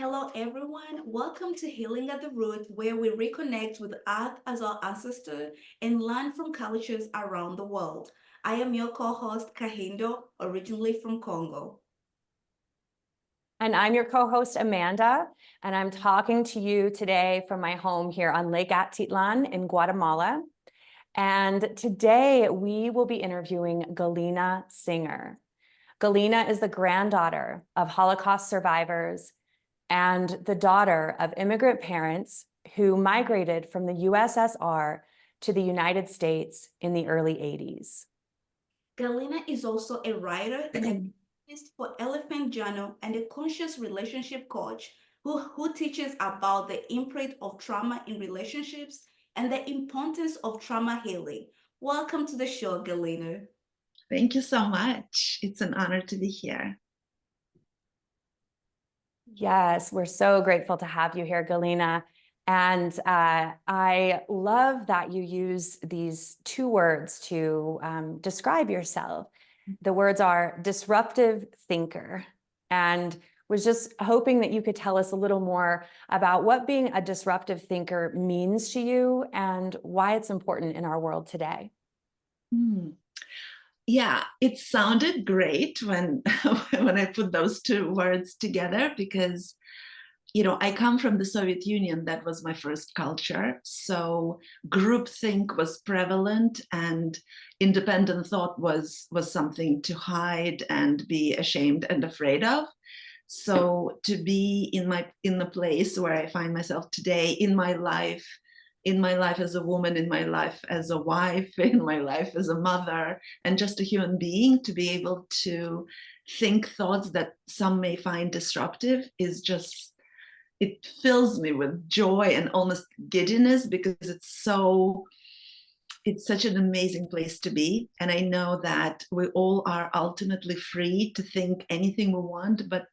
Hello, everyone. Welcome to Healing at the Root, where we reconnect with Earth as our ancestor and learn from cultures around the world. I am your co-host, Kahindo, originally from Congo. And I'm your co-host, Amanda, and I'm talking to you today from my home here on Lake Atitlan in Guatemala. And today we will be interviewing Galina Singer. Galina is the granddaughter of Holocaust survivors and the daughter of immigrant parents who migrated from the USSR to the United States in the early 80s. Galina is also a writer and a columnist for Elephant Journal and a conscious relationship coach who teaches about the imprint of trauma in relationships and the importance of trauma healing. Welcome to the show, Galina. Thank you so much. It's an honor to be here. Yes, we're so grateful to have you here, Galina. And I love that you use these two words to describe yourself. The words are disruptive thinker. And was just hoping that you could tell us a little more about what being a disruptive thinker means to you and why it's important in our world today. Yeah, it sounded great when when I put those two words together because I come from the Soviet Union. That was my first culture. So groupthink was prevalent and independent thought was something to hide and be ashamed and afraid of. So to be in the place where I find myself today in my life as a woman, in my life as a wife, in my life as a mother, and just a human being, to be able to think thoughts that some may find disruptive is just, it fills me with joy and almost giddiness because it's such an amazing place to be. And I know that we all are ultimately free to think anything we want, but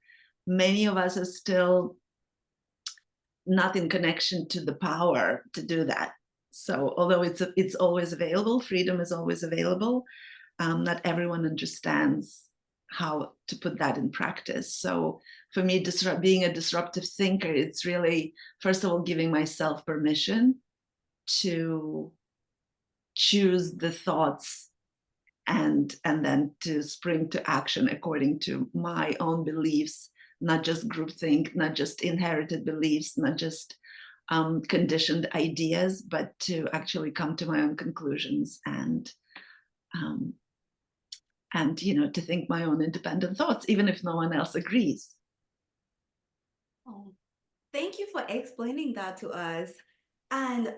many of us are still not in connection to the power to do that. So although it's always available, freedom is always available, not everyone understands how to put that in practice. So for me, being a disruptive thinker, it's really, first of all, giving myself permission to choose the thoughts and then to spring to action according to my own beliefs, not just groupthink, not just inherited beliefs, not just conditioned ideas, but to actually come to my own conclusions and to think my own independent thoughts, even if no one else agrees. Oh, thank you for explaining that to us. And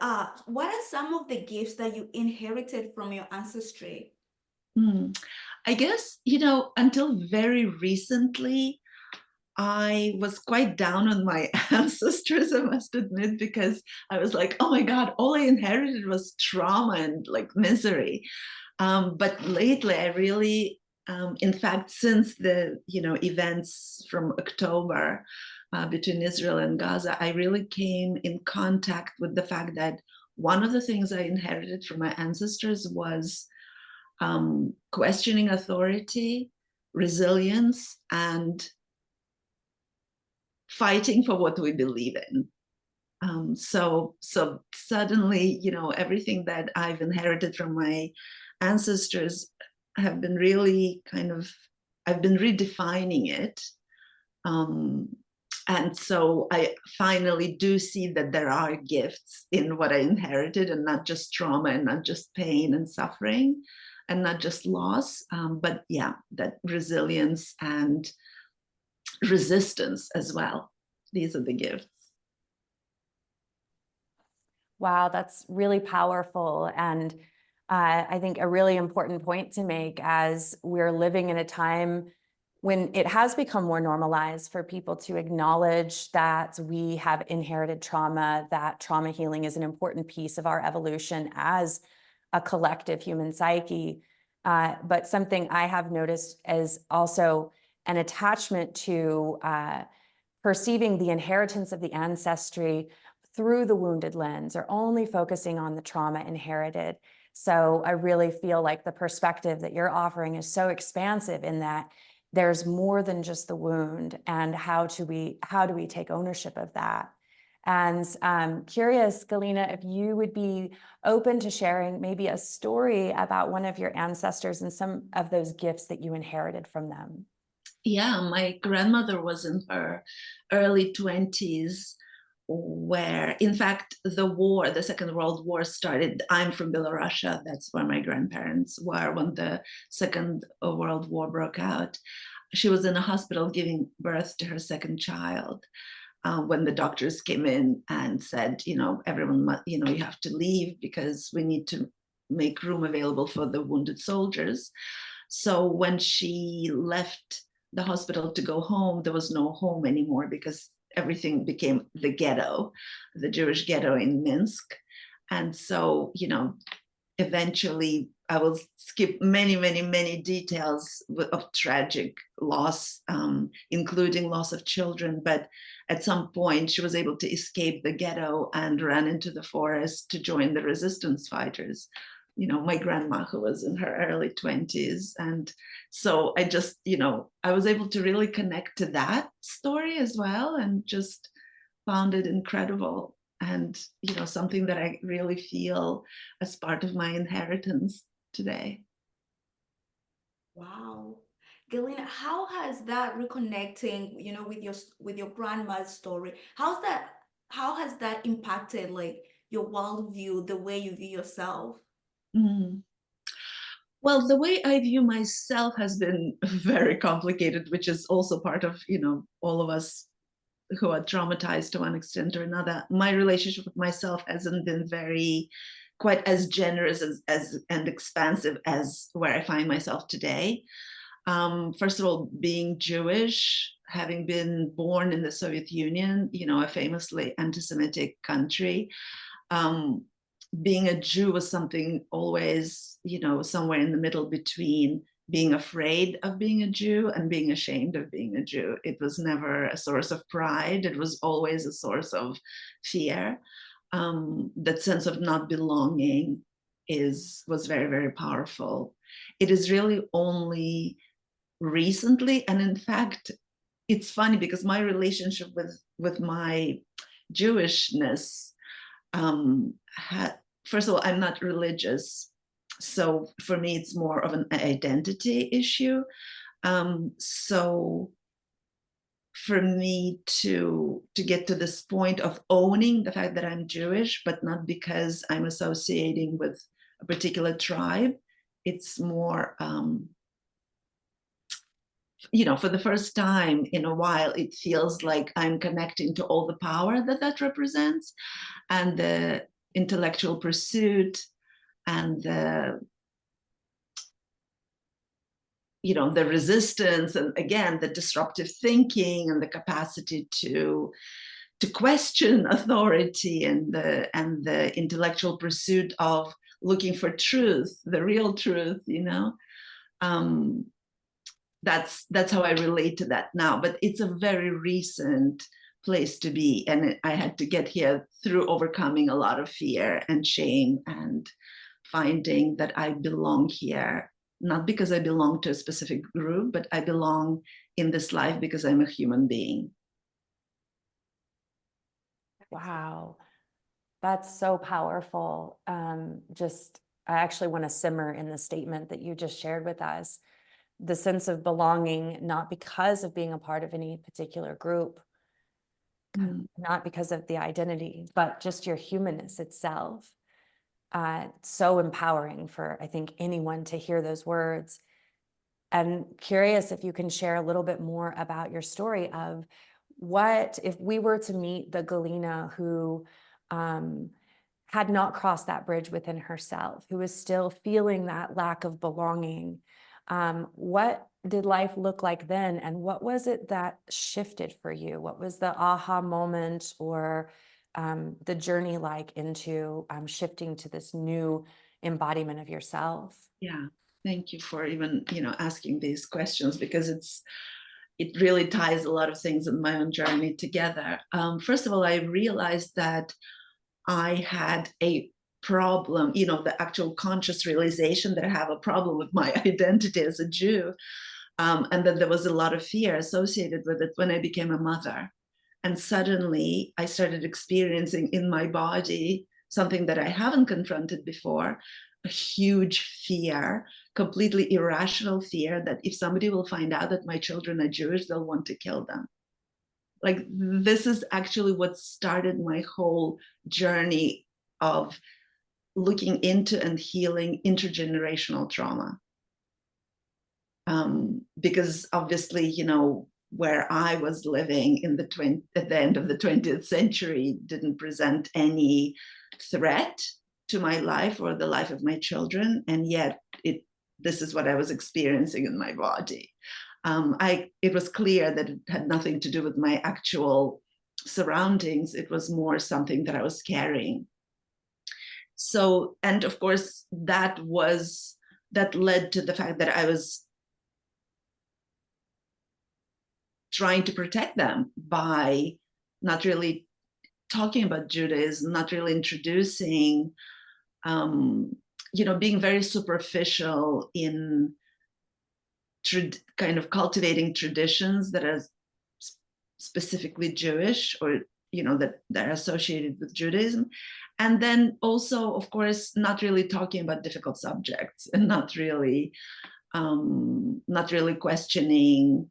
what are some of the gifts that you inherited from your ancestry? I guess, until very recently, I was quite down on my ancestors, I must admit, because I was like, oh my God, all I inherited was trauma and like misery. But lately, I really, in fact, since the events from October between Israel and Gaza, I really came in contact with the fact that one of the things I inherited from my ancestors was questioning authority, resilience, and fighting for what we believe in. So suddenly, everything that I've inherited from my ancestors have been really I've been redefining it. And so I finally do see that there are gifts in what I inherited, and not just trauma and not just pain and suffering and not just loss, but yeah, that resilience and resistance as well. These are the gifts. Wow, that's really powerful. And I think a really important point to make as we're living in a time when it has become more normalized for people to acknowledge that we have inherited trauma, that trauma healing is an important piece of our evolution as a collective human psyche. But something I have noticed is also an attachment to perceiving the inheritance of the ancestry through the wounded lens, or only focusing on the trauma inherited. So I really feel like the perspective that you're offering is so expansive in that there's more than just the wound, and how do we take ownership of that? And curious, Galina, if you would be open to sharing maybe a story about one of your ancestors and some of those gifts that you inherited from them. Yeah, my grandmother was in her early 20s, where, in fact, the Second World War started. I'm from Belarusia. That's where my grandparents were when the Second World War broke out. She was in a hospital giving birth to her second child. When the doctors came in and said, everyone, you have to leave because we need to make room available for the wounded soldiers. So when she left the hospital to go home, there was no home anymore because everything became the ghetto, the Jewish ghetto in Minsk. And so, eventually I will skip many, many, many details of tragic loss, including loss of children. But at some point, she was able to escape the ghetto and ran into the forest to join the resistance fighters. My grandma, who was in her early 20s. And so I just, I was able to really connect to that story as well, and just found it incredible. And, something that I really feel as part of my inheritance today. Wow. Galina, how has that reconnecting, with your grandma's story, how has that impacted like your worldview, the way you view yourself? Mm. Well, the way I view myself has been very complicated, which is also part of, all of us who are traumatized to one extent or another. My relationship with myself hasn't been quite as generous as and expansive as where I find myself today. First of all, being Jewish, having been born in the Soviet Union, a famously anti-Semitic country, um, being a Jew was something always, somewhere in the middle between being afraid of being a Jew and being ashamed of being a Jew. It was never a source of pride. It was always a source of fear. That sense of not belonging was very, very powerful. It is really only recently, and in fact, it's funny because my relationship with my Jewishness, first of all, I'm not religious, so for me it's more of an identity issue. So for me to get to this point of owning the fact that I'm Jewish, but not because I'm associating with a particular tribe, it's more for the first time in a while, it feels like I'm connecting to all the power that represents, and the intellectual pursuit, and the resistance, and again, the disruptive thinking, and the capacity to question authority, and the intellectual pursuit of looking for truth, the real truth. That's how I relate to that now. But it's a very recent place to be, and I had to get here through overcoming a lot of fear and shame, and finding that I belong here, not because I belong to a specific group, but I belong in this life because I'm a human being. Wow, that's so powerful. I actually want to simmer in the statement that you just shared with us. The sense of belonging, not because of being a part of any particular group, not because of the identity, but just your humanness itself. So empowering for, I think, anyone to hear those words. And curious if you can share a little bit more about your story of what if we were to meet the Galina who had not crossed that bridge within herself, who is still feeling that lack of belonging. What did life look like then? And what was it that shifted for you? What was the aha moment, or the journey like into shifting to this new embodiment of yourself? Yeah, thank you for even asking these questions, because it really ties a lot of things in my own journey together. First of all, I realized that I had a problem, the actual conscious realization that I have a problem with my identity as a Jew, And then there was a lot of fear associated with it when I became a mother. And suddenly I started experiencing in my body something that I haven't confronted before, a huge fear, completely irrational fear that if somebody will find out that my children are Jewish, they'll want to kill them. Like, this is actually what started my whole journey of looking into and healing intergenerational trauma. Because obviously, you know, where I was living at the end of the 20th century didn't present any threat to my life or the life of my children, and yet this is what I was experiencing in my body. It was clear that it had nothing to do with my actual surroundings. It was more something that I was carrying. So, and of course, that led to the fact that I was trying to protect them by not really talking about Judaism, not really introducing, being very superficial in kind of cultivating traditions that are specifically Jewish, or that are associated with Judaism. And then also, of course, not really talking about difficult subjects, and not really questioning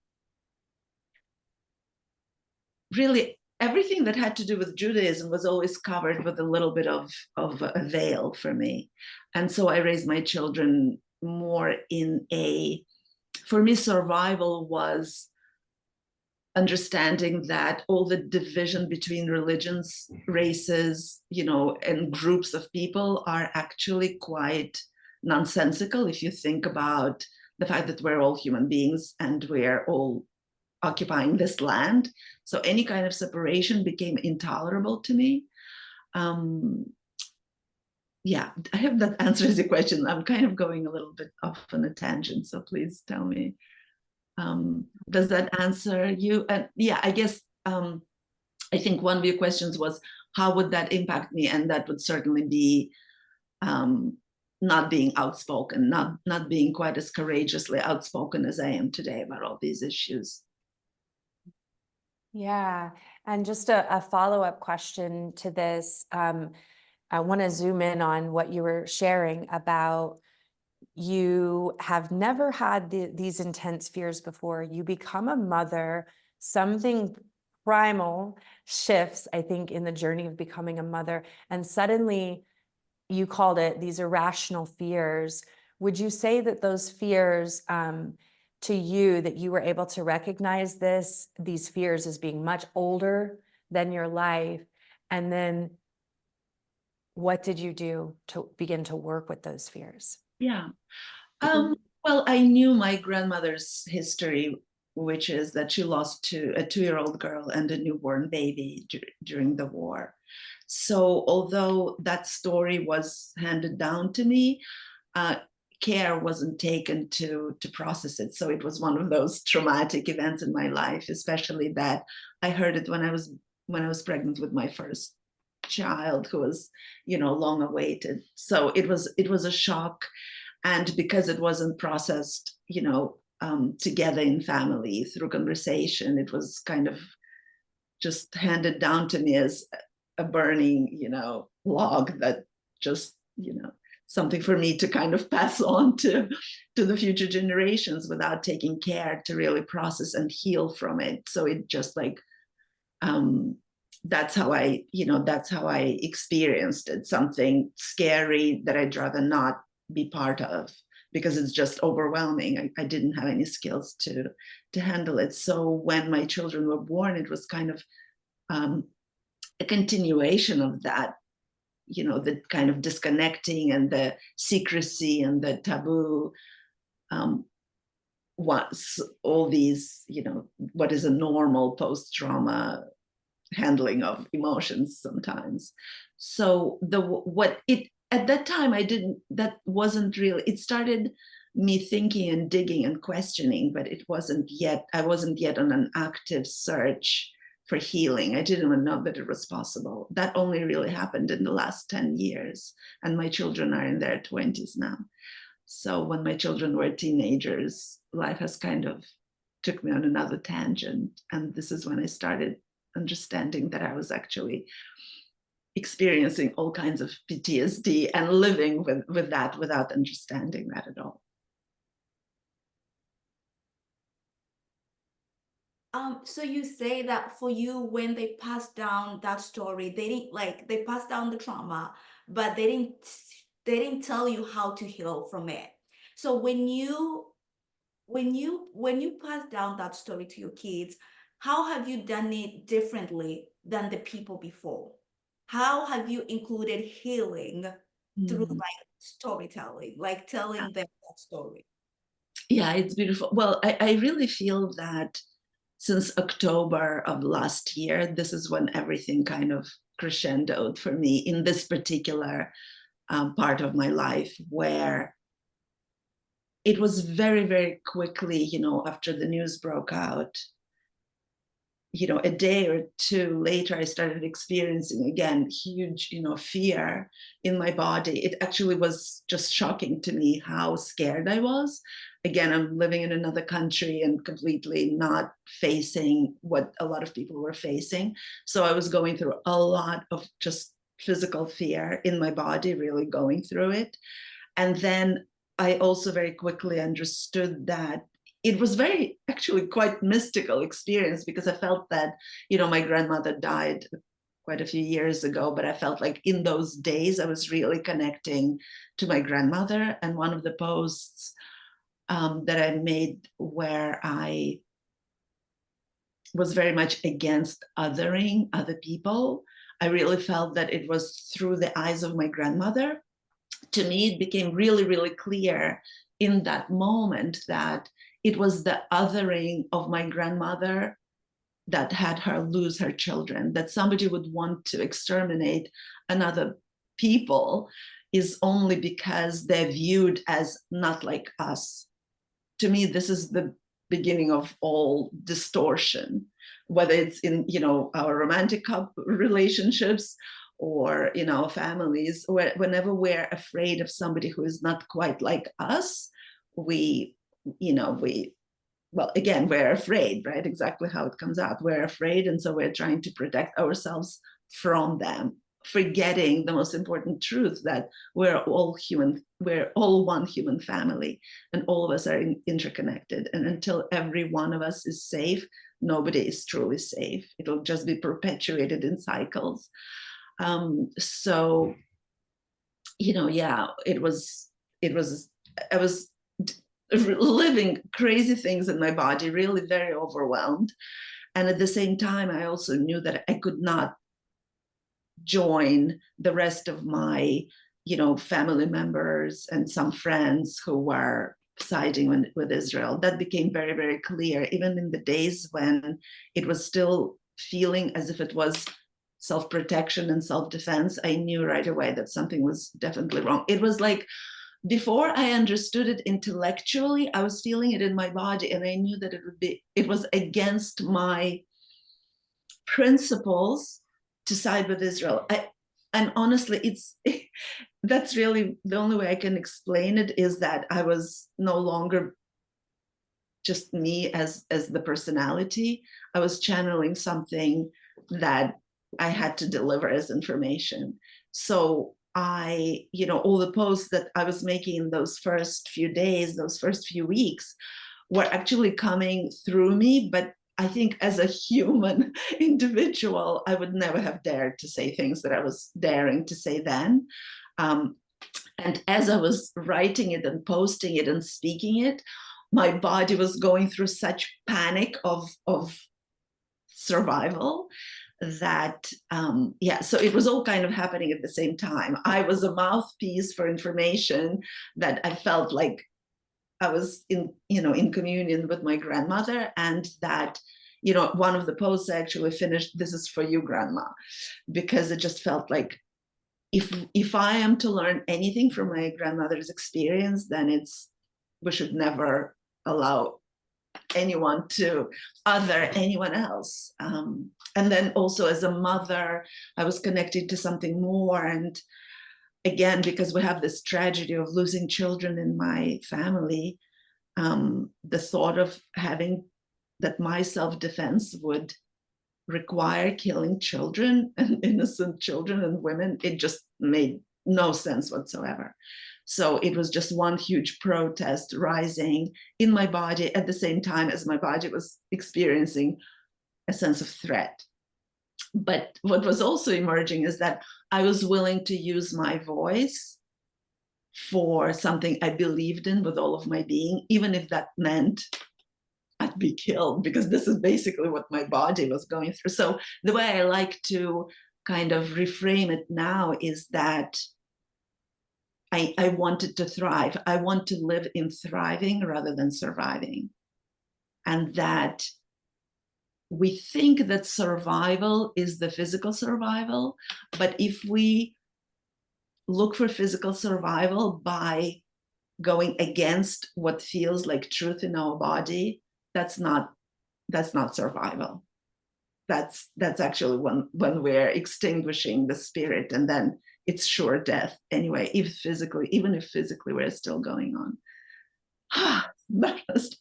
really everything that had to do with Judaism was always covered with a little bit of a veil for me. And so I raised my children more for me, survival was understanding that all the division between religions, races, and groups of people are actually quite nonsensical if you think about the fact that we're all human beings and we're all occupying this land. So any kind of separation became intolerable to me. Yeah, I hope that answers the question. I'm kind of going a little bit off on a tangent, so please tell me. Does that answer you? And yeah, I guess I think one of your questions was, how would that impact me? And that would certainly be not being outspoken, not being quite as courageously outspoken as I am today about all these issues. Yeah, and just a follow-up question to this. I want to zoom in on what you were sharing about. You have never had these intense fears before. You become a mother, something primal shifts, I think, in the journey of becoming a mother. And suddenly you called it these irrational fears. Would you say that those fears, to you, that you were able to recognize these fears as being much older than your life? And then what did you do to begin to work with those fears? Yeah. Well, I knew my grandmother's history, which is that she lost a 2-year-old girl and a newborn baby during the war. So although that story was handed down to me, care wasn't taken to process it. So it was one of those traumatic events in my life, especially that I heard it when I was pregnant with my first child, who was, long awaited. So it was a shock. And because it wasn't processed, together in family through conversation, it was kind of just handed down to me as a burning, log that just, something for me to kind of pass on to the future generations without taking care to really process and heal from it. So it just like, that's how I experienced it, something scary that I'd rather not be part of, because it's just overwhelming. I didn't have any skills to handle it. So when my children were born, it was kind of a continuation of that, the kind of disconnecting and the secrecy and the taboo. Once all these, what is a normal post-trauma handling of emotions sometimes. So at that time, that wasn't really, it started me thinking and digging and questioning, but I wasn't yet on an active search for healing. I didn't even know that it was possible. That only really happened in the last 10 years. And my children are in their 20s now. So when my children were teenagers, life has kind of took me on another tangent. And this is when I started understanding that I was actually experiencing all kinds of PTSD and living with that without understanding that at all. So you say that for you, when they passed down that story, they didn't like they passed down the trauma, but they didn't tell you how to heal from it. So when you pass down that story to your kids, how have you done it differently than the people before? How have you included healing through Mm. like storytelling, like telling them that story? Yeah, it's beautiful. Well, I really feel that since October of last year, this is when everything kind of crescendoed for me in this particular part of my life, where it was very, very quickly, after the news broke out, a day or two later, I started experiencing again huge, fear in my body. It actually was just shocking to me how scared I was. Again, I'm living in another country and completely not facing what a lot of people were facing. So I was going through a lot of just physical fear in my body, really going through it. And then I also very quickly understood that it was very actually quite mystical experience, because I felt that, my grandmother died quite a few years ago, but I felt like in those days I was really connecting to my grandmother. And one of the posts that I made, where I was very much against othering other people, I really felt that it was through the eyes of my grandmother. To me, it became really, really clear in that moment that it was the othering of my grandmother that had her lose her children, that somebody would want to exterminate another people is only because they're viewed as not like us. To me, this is the beginning of all distortion, whether it's in our romantic relationships or in our families. Whenever we're afraid of somebody who is not quite like us, we well, again, we're afraid, right? Exactly how it comes out. We're afraid, and so we're trying to protect ourselves from them, forgetting the most important truth, that we're all human, we're all one human family, and all of us are interconnected. And until every one of us is safe, nobody is truly safe. It'll just be perpetuated in cycles. So, yeah, it was, I was living crazy things in my body, really very overwhelmed. And at the same time, I also knew that I could not join the rest of my, family members and some friends who were siding with Israel. That became very, very clear, even in the days when it was still feeling as if it was self-protection and self-defense. I knew right away that something was definitely wrong. It was like, before I understood it intellectually, I was feeling it in my body, and I knew that it was against my principles to side with Israel. And honestly, that's really the only way I can explain it, is that I was no longer just me as the personality. I was channeling something that I had to deliver as information. So all the posts that I was making in those first few days, those first few weeks, were actually coming through me. But I think as a human individual, I would never have dared to say things that I was daring to say then. And as I was writing it and posting it and speaking it, my body was going through such panic of survival that so it was all kind of happening at the same time. I was a mouthpiece for information that I felt like I was in communion with my grandmother, and that one of the posts I actually finished, "This is for you, grandma," because it just felt like, if I am to learn anything from my grandmother's experience, then it's, we should never allow anyone to other anyone else. And then also as a mother, I was connected to something more. And again, because we have this tragedy of losing children in my family, the thought of having that my self-defense would require killing children and innocent children and women, it just made no sense whatsoever. So it was just one huge protest rising in my body at the same time as my body was experiencing a sense of threat. But what was also emerging is that I was willing to use my voice for something I believed in with all of my being, even if that meant I'd be killed, because this is basically what my body was going through. So the way I like to kind of reframe it now is that I wanted to thrive. I want to live in thriving rather than surviving. And that we think that survival is the physical survival, but if we look for physical survival by going against what feels like truth in our body, that's not survival. That's actually when we're extinguishing the spirit, and then it's sure death anyway, even if physically we're still going on. That was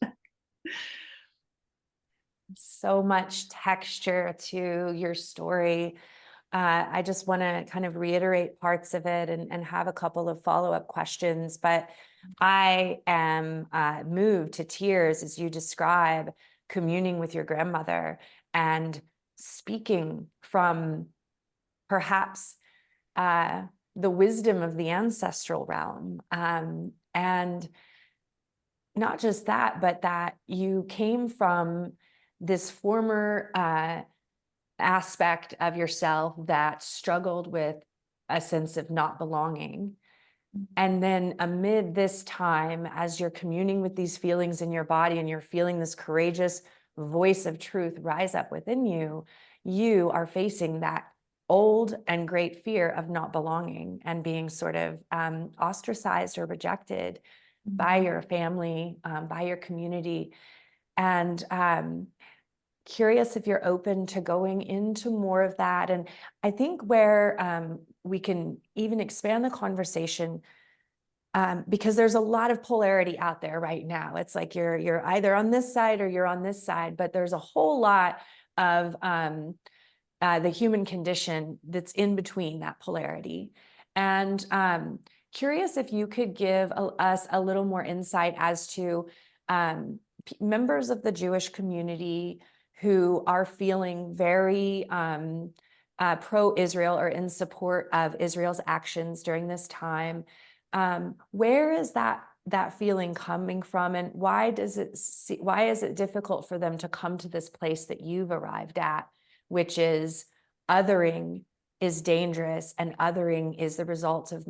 So much texture to your story. I just want to kind of reiterate parts of it and have a couple of follow-up questions. But I am moved to tears as you describe communing with your grandmother and speaking from perhaps the wisdom of the ancestral realm. And not just that, but that you came from this former aspect of yourself that struggled with a sense of not belonging. And then amid this time, as you're communing with these feelings in your body and you're feeling this courageous voice of truth rise up within you, you are facing that old and great fear of not belonging and being sort of ostracized or rejected by your family, by your community. And curious if you're open to going into more of that. And I think where we can even expand the conversation, because there's a lot of polarity out there right now. It's like you're either on this side or you're on this side, but there's a whole lot of the human condition that's in between that polarity. And curious if you could give us a little more insight as to members of the Jewish community who are feeling very pro-Israel or in support of Israel's actions during this time. Where is that feeling coming from, and why is it difficult for them to come to this place that you've arrived at, which is othering is dangerous and othering is the result of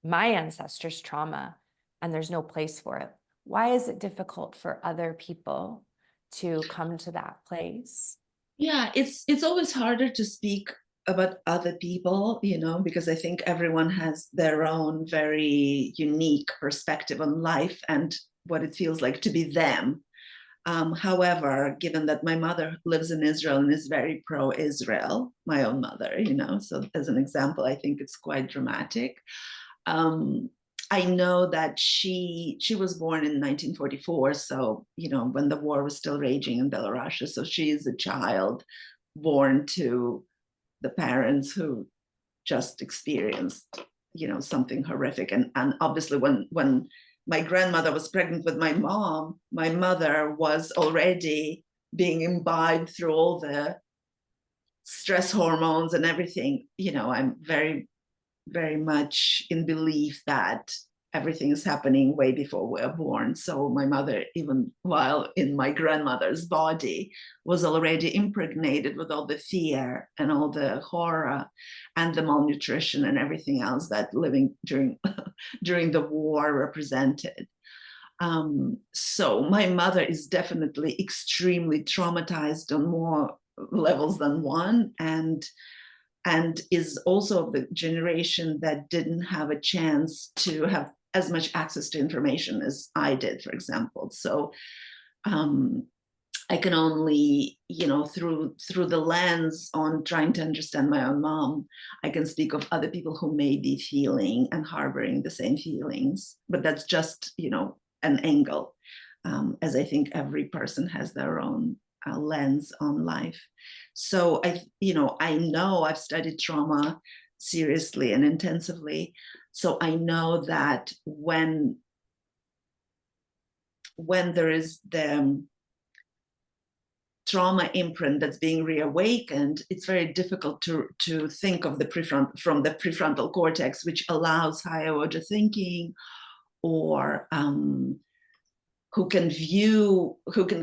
my ancestors' trauma, and there's no place for it? Why is it difficult for other people to come to that place? Yeah, it's always harder to speak about other people, because I think everyone has their own very unique perspective on life and what it feels like to be them. However, given that my mother lives in Israel and is very pro-Israel, my own mother, so as an example, I think it's quite dramatic. I know that she was born in 1944, so when the war was still raging in Belarus. So she is a child born to the parents who just experienced something horrific. And obviously when my grandmother was pregnant with my mom, my mother was already being imbibed through all the stress hormones and everything. I'm very, very much in belief that everything is happening way before we're born. So my mother, even while in my grandmother's body, was already impregnated with all the fear and all the horror and the malnutrition and everything else that living during the war represented. So my mother is definitely extremely traumatized on more levels than one, and is also of the generation that didn't have a chance to have as much access to information as I did, for example. So I can only, through the lens on trying to understand my own mom, I can speak of other people who may be feeling and harboring the same feelings. But that's just, an angle, as I think every person has their own lens on life. So I know I've studied trauma seriously and intensively. So I know that when there is the trauma imprint that's being reawakened, it's very difficult to think of the prefrontal cortex, which allows higher order thinking, or who can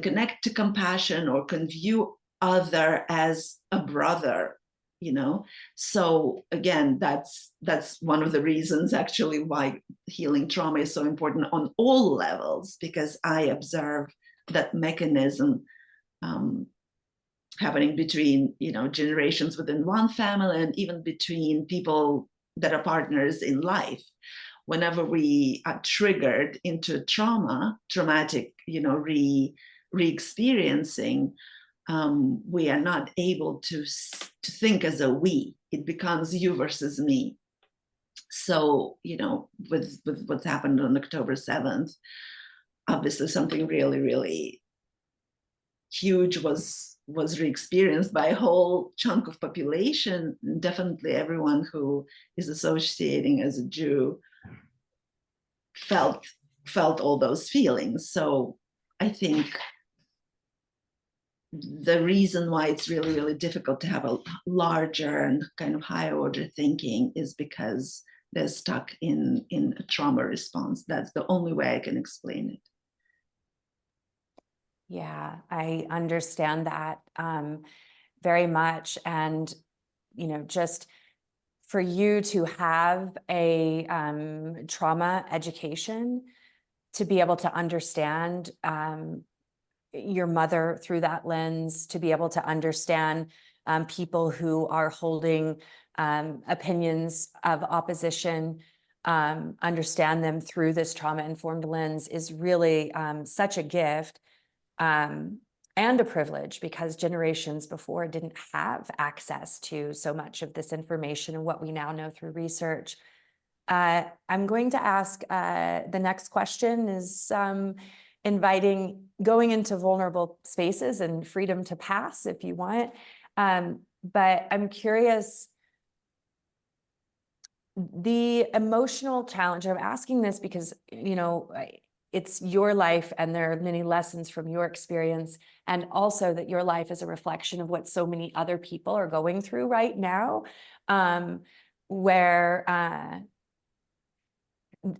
connect to compassion, or can view other as a brother. So again, that's one of the reasons actually why healing trauma is so important on all levels, because I observe that mechanism happening between generations within one family, and even between people that are partners in life. Whenever we are triggered into traumatic re-experiencing, we are not able to think as a we. It becomes you versus me. So with what's happened on October 7th, obviously something really, really huge was re-experienced by a whole chunk of population. Definitely everyone who is associating as a Jew felt all those feelings. So I think the reason why it's really, really difficult to have a larger and kind of higher order thinking is because they're stuck in a trauma response. That's the only way I can explain it. Yeah, I understand that very much. And, just for you to have a trauma education, to be able to understand your mother through that lens, to be able to understand people who are holding opinions of opposition, understand them through this trauma-informed lens, is really such a gift. And a privilege, because generations before didn't have access to so much of this information and what we now know through research. I'm going to ask the next question is going into vulnerable spaces, and freedom to pass if you want. But I'm curious, the emotional challenge. I'm asking this because, it's your life, and there are many lessons from your experience, and also that your life is a reflection of what so many other people are going through right now, where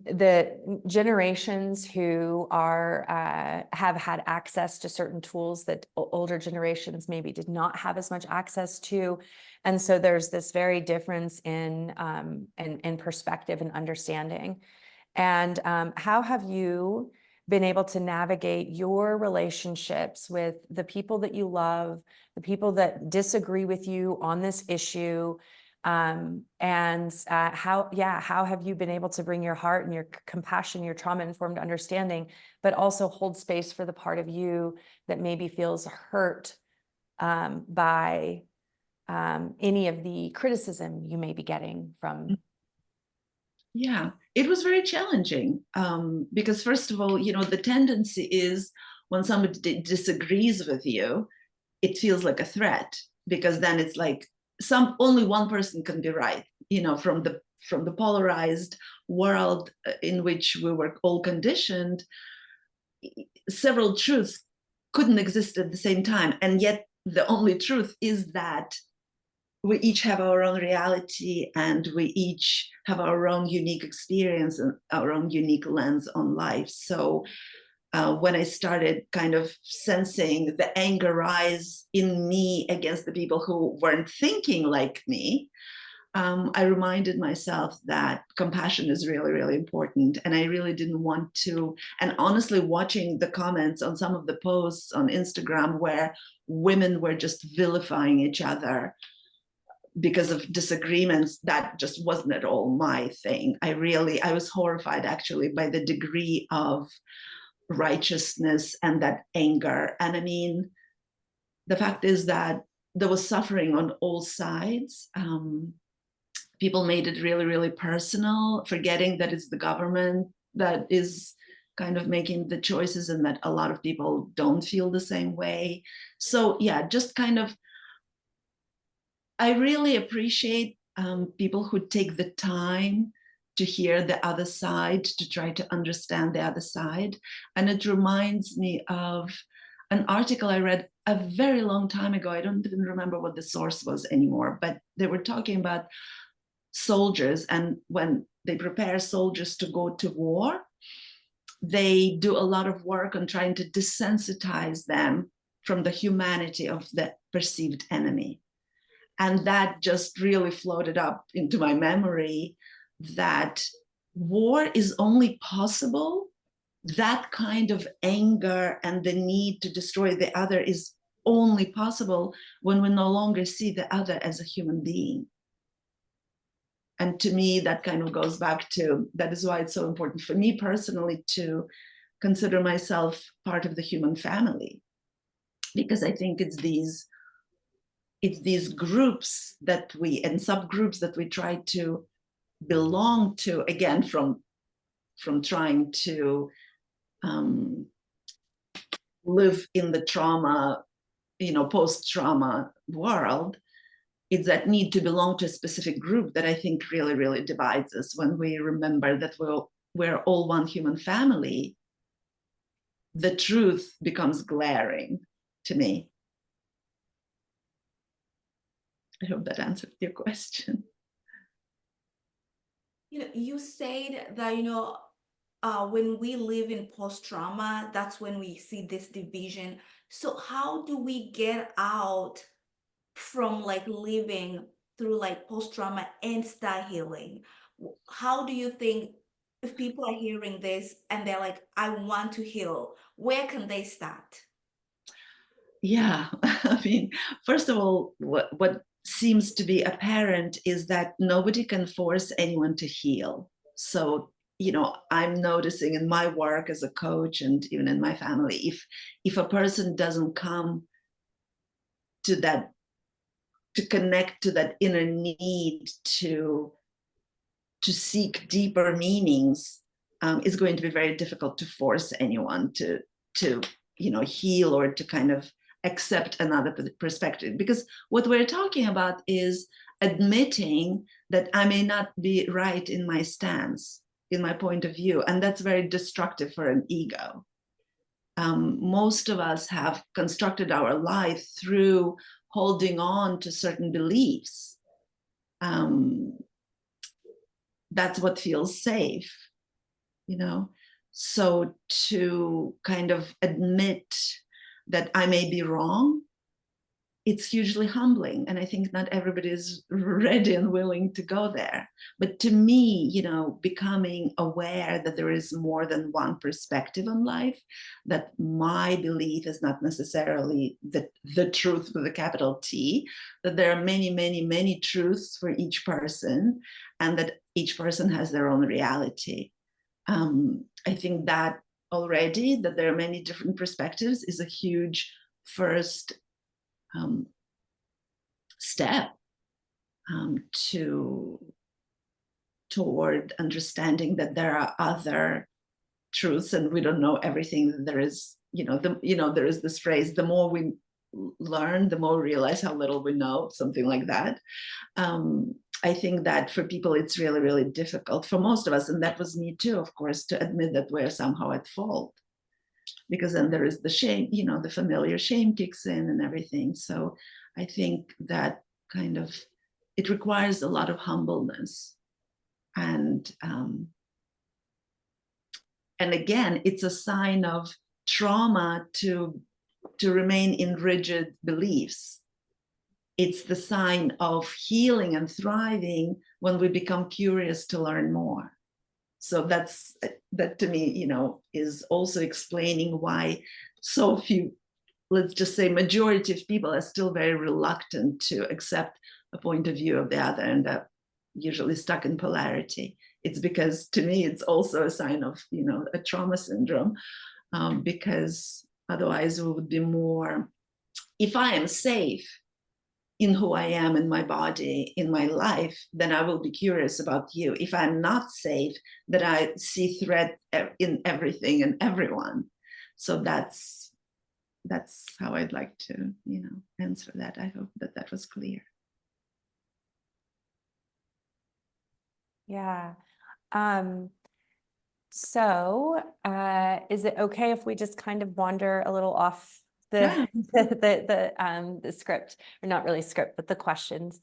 the generations who have had access to certain tools that older generations maybe did not have as much access to. And so there's this very difference in perspective and understanding. And how have you been able to navigate your relationships with the people that you love, the people that disagree with you on this issue? And how have you been able to bring your heart and your compassion, your trauma-informed understanding, but also hold space for the part of you that maybe feels hurt by any of the criticism you may be getting from? Yeah, it was very challenging, because first of all, the tendency is when somebody disagrees with you, it feels like a threat, because then it's like only one person can be right, from the polarized world in which we were all conditioned. Several truths couldn't exist at the same time, and yet the only truth is that we each have our own reality, and we each have our own unique experience and our own unique lens on life. So when I started kind of sensing the anger rise in me against the people who weren't thinking like me, I reminded myself that compassion is really, really important. And I really didn't want to. And honestly, watching the comments on some of the posts on Instagram where women were just vilifying each other because of disagreements, that just wasn't at all my thing. I was horrified actually by the degree of righteousness and that anger. And I mean, the fact is that there was suffering on all sides. People made it really, really personal, forgetting that it's the government that is kind of making the choices and that a lot of people don't feel the same way. So yeah, just kind of, I really appreciate people who take the time to hear the other side, to try to understand the other side. And it reminds me of an article I read a very long time ago. I don't even remember what the source was anymore, but they were talking about soldiers, and when they prepare soldiers to go to war, they do a lot of work on trying to desensitize them from the humanity of the perceived enemy. And that just really floated up into my memory, that war is only possible, that kind of anger and the need to destroy the other is only possible when we no longer see the other as a human being. And to me, that kind of goes back to, that is why it's so important for me personally to consider myself part of the human family, because I think it's these groups that we, and subgroups that we try to belong to, again, from trying to live in the trauma, post-trauma world. It's that need to belong to a specific group that I think really, really divides us. When we remember that we're all one human family, the truth becomes glaring to me. I hope that answered your question. You said that, when we live in post-trauma, that's when we see this division. So how do we get out from like living through like post-trauma and start healing? How do you think, if people are hearing this and they're like, I want to heal, where can they start? Yeah, I mean, first of all, what seems to be apparent is that nobody can force anyone to heal. So, I'm noticing in my work as a coach and even in my family, if a person doesn't come to that, to connect to that inner need to seek deeper meanings, it's going to be very difficult to force anyone to heal or to kind of accept another perspective. Because what we're talking about is admitting that I may not be right in my stance, in my point of view, and that's very destructive for an ego. Most of us have constructed our life through holding on to certain beliefs. That's what feels safe, So to kind of admit that I may be wrong, it's hugely humbling. And I think not everybody is ready and willing to go there. But to me, becoming aware that there is more than one perspective on life, that my belief is not necessarily the truth with a capital T, that there are many, many, many truths for each person, and that each person has their own reality. I think that already, that there are many different perspectives, is a huge first step toward understanding that there are other truths and we don't know everything that there is. There is this phrase: the more we learn, the more we realize how little we know, something like that. I think that for people, it's really, really difficult, for most of us, and that was me too, of course, to admit that we're somehow at fault. Because then there is the shame, the familiar shame kicks in and everything. So I think that kind of, it requires a lot of humbleness. And again, it's a sign of trauma to remain in rigid beliefs. It's the sign of healing and thriving when we become curious to learn more. So that to me, is also explaining why so few, let's just say majority of people, are still very reluctant to accept a point of view of the other, and are usually stuck in polarity. It's because, to me, it's also a sign of, a trauma syndrome, because otherwise we would be more if I am safe in who I am, in my body, in my life, then I will be curious about you. If I'm not safe, then I see threat in everything and everyone. So that's how I'd like to, answer that. I hope that was clear. Yeah. So, is it okay if we just kind of wander a little off the the script, or not really script, but the questions?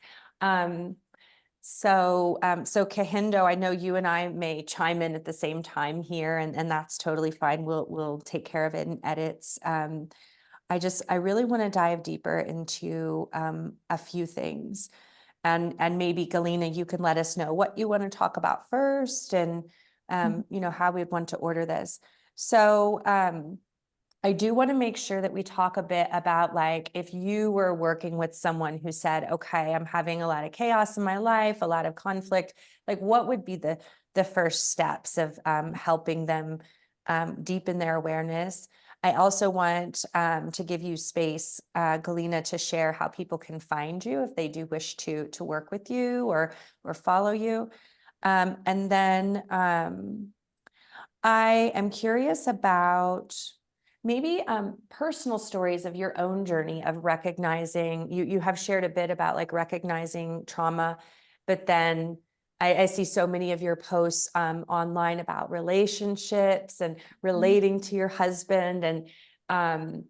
So Kahindo, I know you and I may chime in at the same time here, and that's totally fine. We'll take care of it in edits. I really want to dive deeper into a few things. And maybe Galina, you can let us know what you want to talk about first, and how we'd want to order this. So I do want to make sure that we talk a bit about, like, if you were working with someone who said, okay, I'm having a lot of chaos in my life, a lot of conflict, like what would be the first steps of helping them deepen their awareness? I also want to give you space, Galina, to share how people can find you if they do wish to work with you or follow you. And then I am curious about maybe personal stories of your own journey of recognizing. You have shared a bit about like recognizing trauma, but then I see so many of your posts online about relationships and relating to your husband, and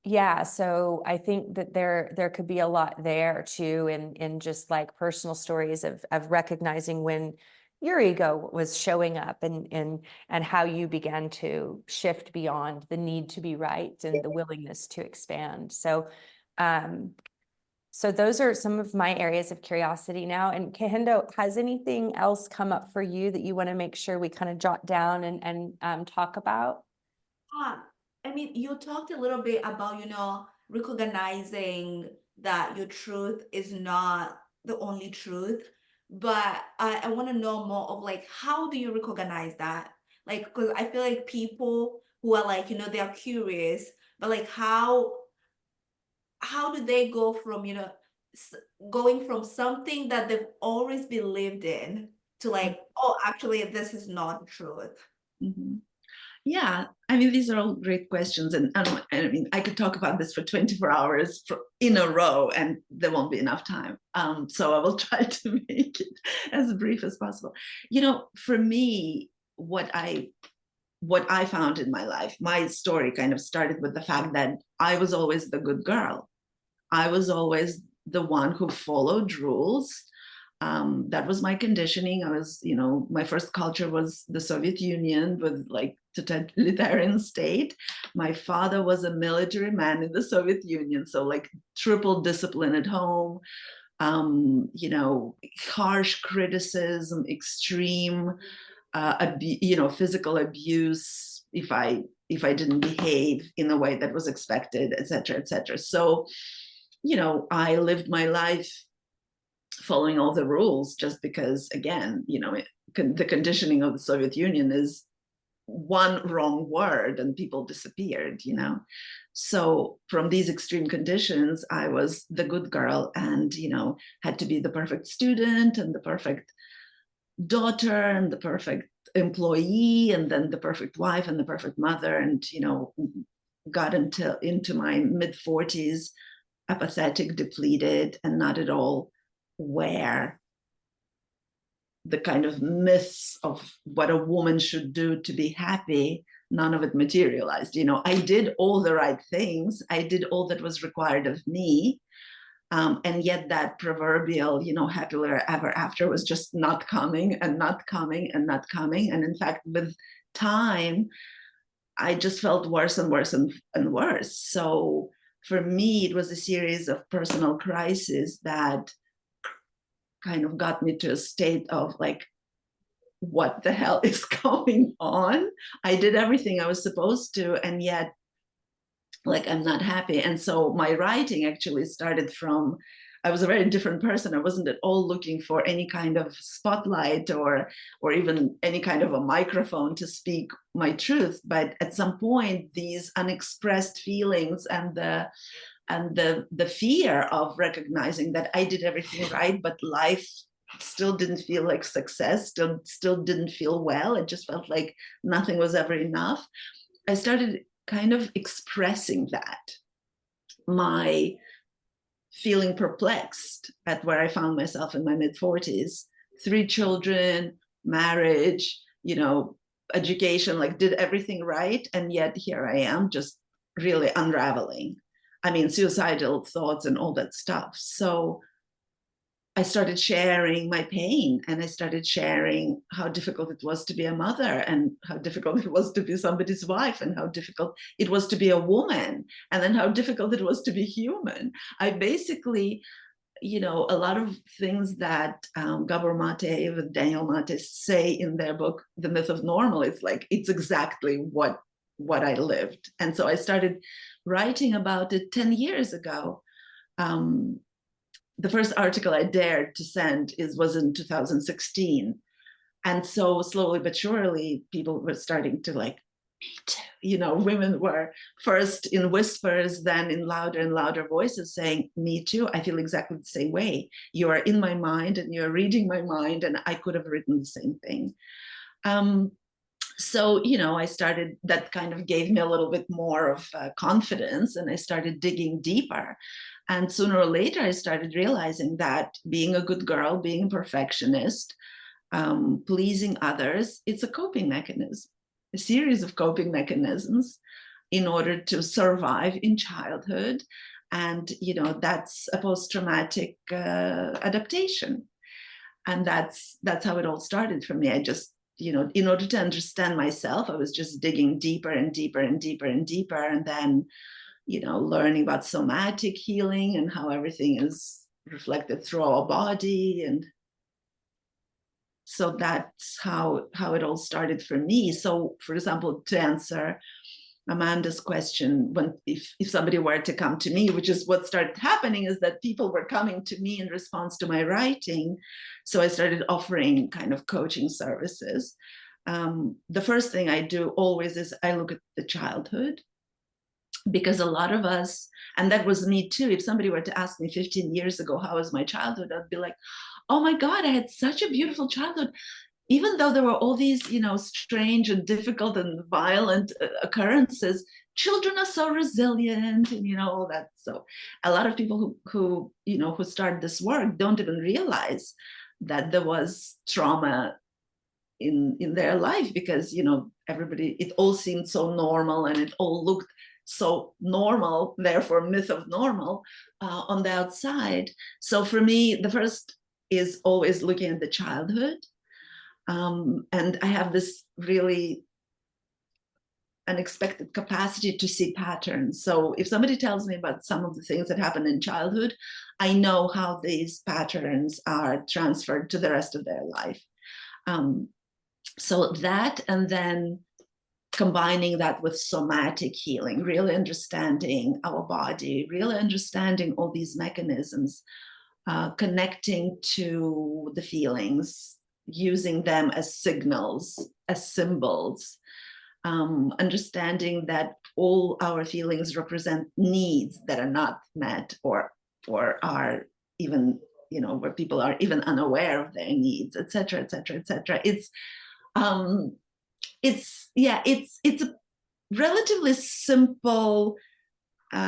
yeah, so I think that there could be a lot there too, in just like personal stories of recognizing when your ego was showing up, and how you began to shift beyond the need to be right and the willingness to expand. So so those are some of my areas of curiosity now. And Kahindo, has anything else come up for you that you want to make sure we kind of jot down and talk about? I mean, you talked a little bit about, recognizing that your truth is not the only truth, but I want to know more of like, how do you recognize that? Like, because I feel like people who are like, they are curious, but like, how do they go from, s- going from something that they've always believed in to like, oh, actually, this is not the truth. Mm-hmm. Yeah, I mean, these are all great questions. And I mean, I could talk about this for 24 hours in a row, and there won't be enough time. So I will try to make it as brief as possible. For me, what I found in my life, my story kind of started with the fact that I was always the good girl. I was always the one who followed rules. That was my conditioning. I was, my first culture was the Soviet Union with like totalitarian state. My father was a military man in the Soviet Union, so like triple discipline at home. Harsh criticism, extreme, physical abuse if I didn't behave in a way that was expected, etc., etc. So, I lived my life following all the rules just because, again, the conditioning of the Soviet Union is one wrong word and people disappeared. So from these extreme conditions, I was the good girl and, had to be the perfect student and the perfect daughter and the perfect employee and then the perfect wife and the perfect mother, and got into my mid 40s apathetic, depleted, and not at all aware the kind of myths of what a woman should do to be happy. None of it materialized. I did all the right things, I did all that was required of me, and yet that proverbial, happily ever after was just not coming and not coming and not coming. And in fact, with time, I just felt worse and worse and worse. So for me, it was a series of personal crises that kind of got me to a state of like, what the hell is going on? I did everything I was supposed to, and yet like I'm not happy. And so my writing actually started from, I was a very different person. I wasn't at all looking for any kind of spotlight or even any kind of a microphone to speak my truth. But at some point, these unexpressed feelings and the the fear of recognizing that I did everything right, but life still didn't feel like success, still didn't feel well. It just felt like nothing was ever enough. I started kind of expressing that, my feeling perplexed at where I found myself in my mid-40s, 3 children, marriage, education, like did everything right. And yet here I am just really unraveling. I mean, suicidal thoughts and all that stuff. So I started sharing my pain, and I started sharing how difficult it was to be a mother, and how difficult it was to be somebody's wife, and how difficult it was to be a woman, and then how difficult it was to be human. I basically, a lot of things that Gabor Mate with Daniel Mate say in their book, The Myth of Normal, it's exactly what I lived. And so I started writing about it 10 years ago. The first article I dared to send was in 2016. And so slowly but surely, people were starting to like, me too. Women were first in whispers, then in louder and louder voices saying, me too, I feel exactly the same way. You are in my mind and you're reading my mind, and I could have written the same thing. So, I started, that kind of gave me a little bit more of confidence, and I started digging deeper. And sooner or later, I started realizing that being a good girl, being a perfectionist, pleasing others, it's a coping mechanism, a series of coping mechanisms in order to survive in childhood. And, that's a post-traumatic adaptation. And that's how it all started for me. I just, in order to understand myself, I was just digging deeper and deeper and deeper and deeper. And then, learning about somatic healing and how everything is reflected through our body. And so that's how it all started for me. So, for example, to answer Amanda's question, if somebody were to come to me, which is what started happening, is that people were coming to me in response to my writing. So I started offering kind of coaching services. The first thing I do always is I look at the childhood, because a lot of us, and that was me too, if somebody were to ask me 15 years ago, how was my childhood, I'd be like, oh my God, I had such a beautiful childhood. Even though there were all these, strange and difficult and violent occurrences, children are so resilient, and all that. So a lot of people who start this work don't even realize that there was trauma in their life, because everybody, it all seemed so normal, and it all looked so normal, therefore myth of normal on the outside. So for me, the first is always looking at the childhood. And I have this really unexpected capacity to see patterns. So if somebody tells me about some of the things that happen in childhood, I know how these patterns are transferred to the rest of their life. So that, and then combining that with somatic healing, really understanding our body, really understanding all these mechanisms, connecting to the feelings, using them as signals, as symbols, understanding that all our feelings represent needs that are not met, or are even, where people are even unaware of their needs, etc., etc., etc. It's a relatively simple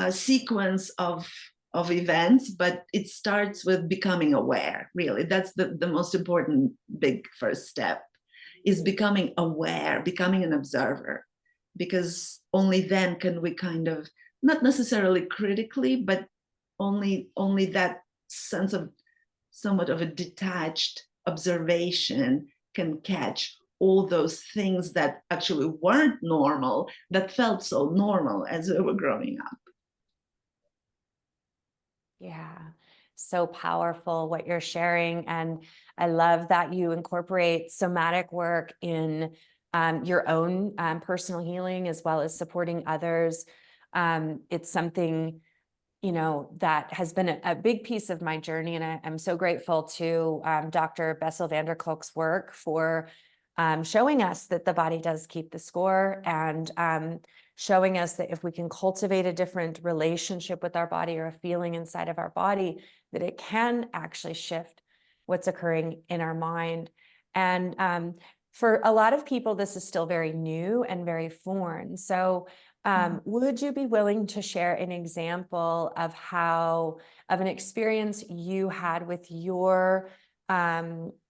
sequence of events, but it starts with becoming aware. Really, that's the most important big first step, is becoming aware, becoming an observer, because only then can we kind of, not necessarily critically, but only that sense of somewhat of a detached observation can catch all those things that actually weren't normal, that felt so normal as we were growing up. Yeah, so powerful what you're sharing. And I love that you incorporate somatic work in your own personal healing, as well as supporting others. It's something, that has been a big piece of my journey. And I'm so grateful to Dr. Bessel van der Kolk's work for showing us that the body does keep the score. And showing us that if we can cultivate a different relationship with our body or a feeling inside of our body, that it can actually shift what's occurring in our mind. And for a lot of people, this is still very new and very foreign. So would you be willing to share an example of an experience you had with your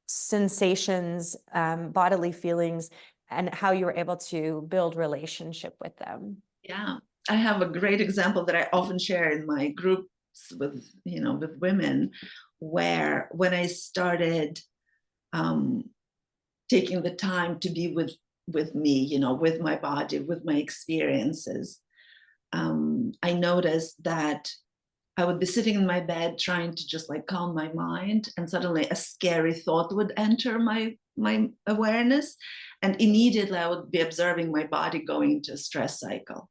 sensations, bodily feelings, and how you were able to build relationship with them? Yeah, I have a great example that I often share in my groups with, with women, where when I started taking the time to be with me, with my body, with my experiences, I noticed that I would be sitting in my bed trying to just like calm my mind, and suddenly a scary thought would enter my awareness, and immediately I would be observing my body going into a stress cycle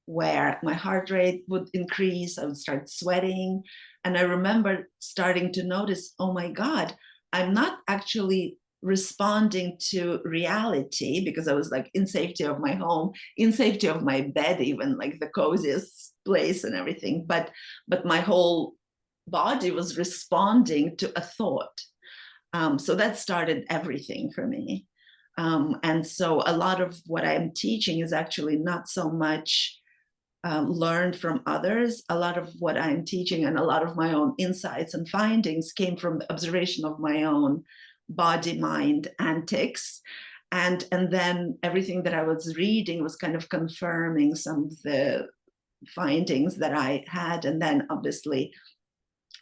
where my heart rate would increase, I would start sweating, and I remember starting to notice, oh my God, I'm not actually responding to reality, because I was like in safety of my home, in safety of my bed, even like the coziest place and everything, but my whole body was responding to a thought. So that started everything for me. And so a lot of what I'm teaching is actually not so much learned from others. A lot of what I'm teaching and a lot of my own insights and findings came from the observation of my own body mind antics, and then everything that I was reading was kind of confirming some of the findings that I had. And then obviously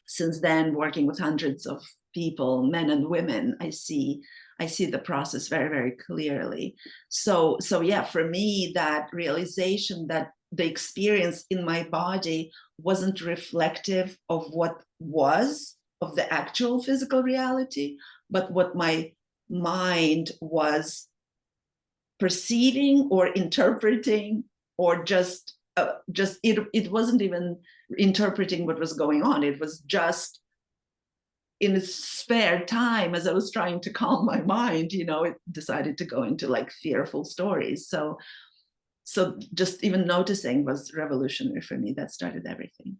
since then, working with hundreds of people, men and women, I see the process very, very clearly. So yeah, for me, that realization that the experience in my body wasn't reflective of what was, of the actual physical reality, but what my mind was perceiving or interpreting, or just it wasn't even interpreting what was going on. It was just in its spare time, as I was trying to calm my mind, it decided to go into like fearful stories. So just even noticing was revolutionary for me. That started everything.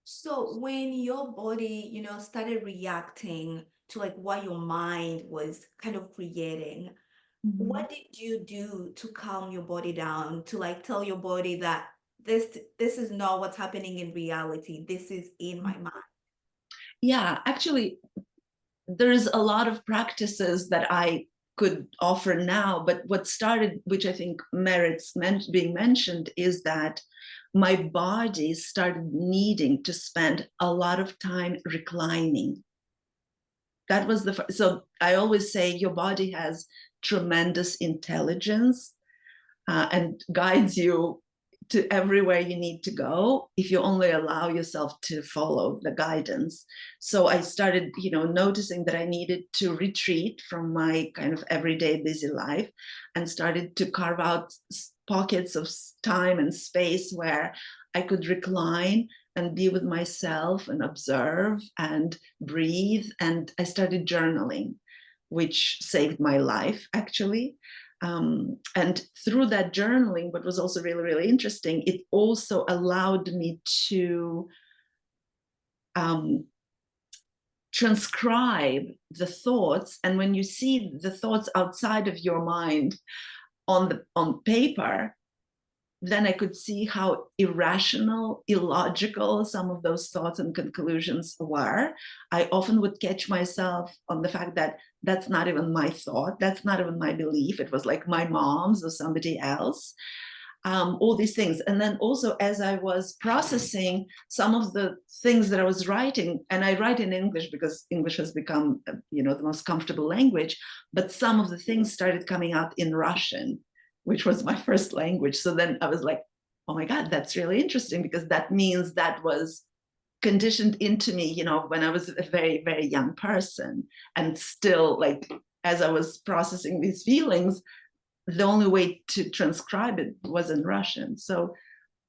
So when your body, started reacting to like what your mind was kind of creating, Mhm. what did you do to calm your body down, to like tell your body that this is not what's happening in reality, this is in my mind? Yeah, actually, there's a lot of practices that I could offer now, but what started, which I think merits being mentioned, is that my body started needing to spend a lot of time reclining. That was so I always say your body has tremendous intelligence, and guides you to everywhere you need to go if you only allow yourself to follow the guidance. So I started, noticing that I needed to retreat from my kind of everyday busy life, and started to carve out pockets of time and space where I could recline and be with myself and observe and breathe. And I started journaling, which saved my life, actually. And through that journaling, what was also really, really interesting, it also allowed me to transcribe the thoughts. And when you see the thoughts outside of your mind on paper, then I could see how irrational, illogical some of those thoughts and conclusions were. I often would catch myself on the fact that that's not even my thought, that's not even my belief. It was like my mom's or somebody else. All these things. And then also, as I was processing some of the things that I was writing, and I write in English because English has become, the most comfortable language, but some of the things started coming out in Russian, which was my first language. So then I was like, oh my God, that's really interesting, because that means that was conditioned into me, when I was a very, very young person. And still, like, as I was processing these feelings, the only way to transcribe it was in Russian. So,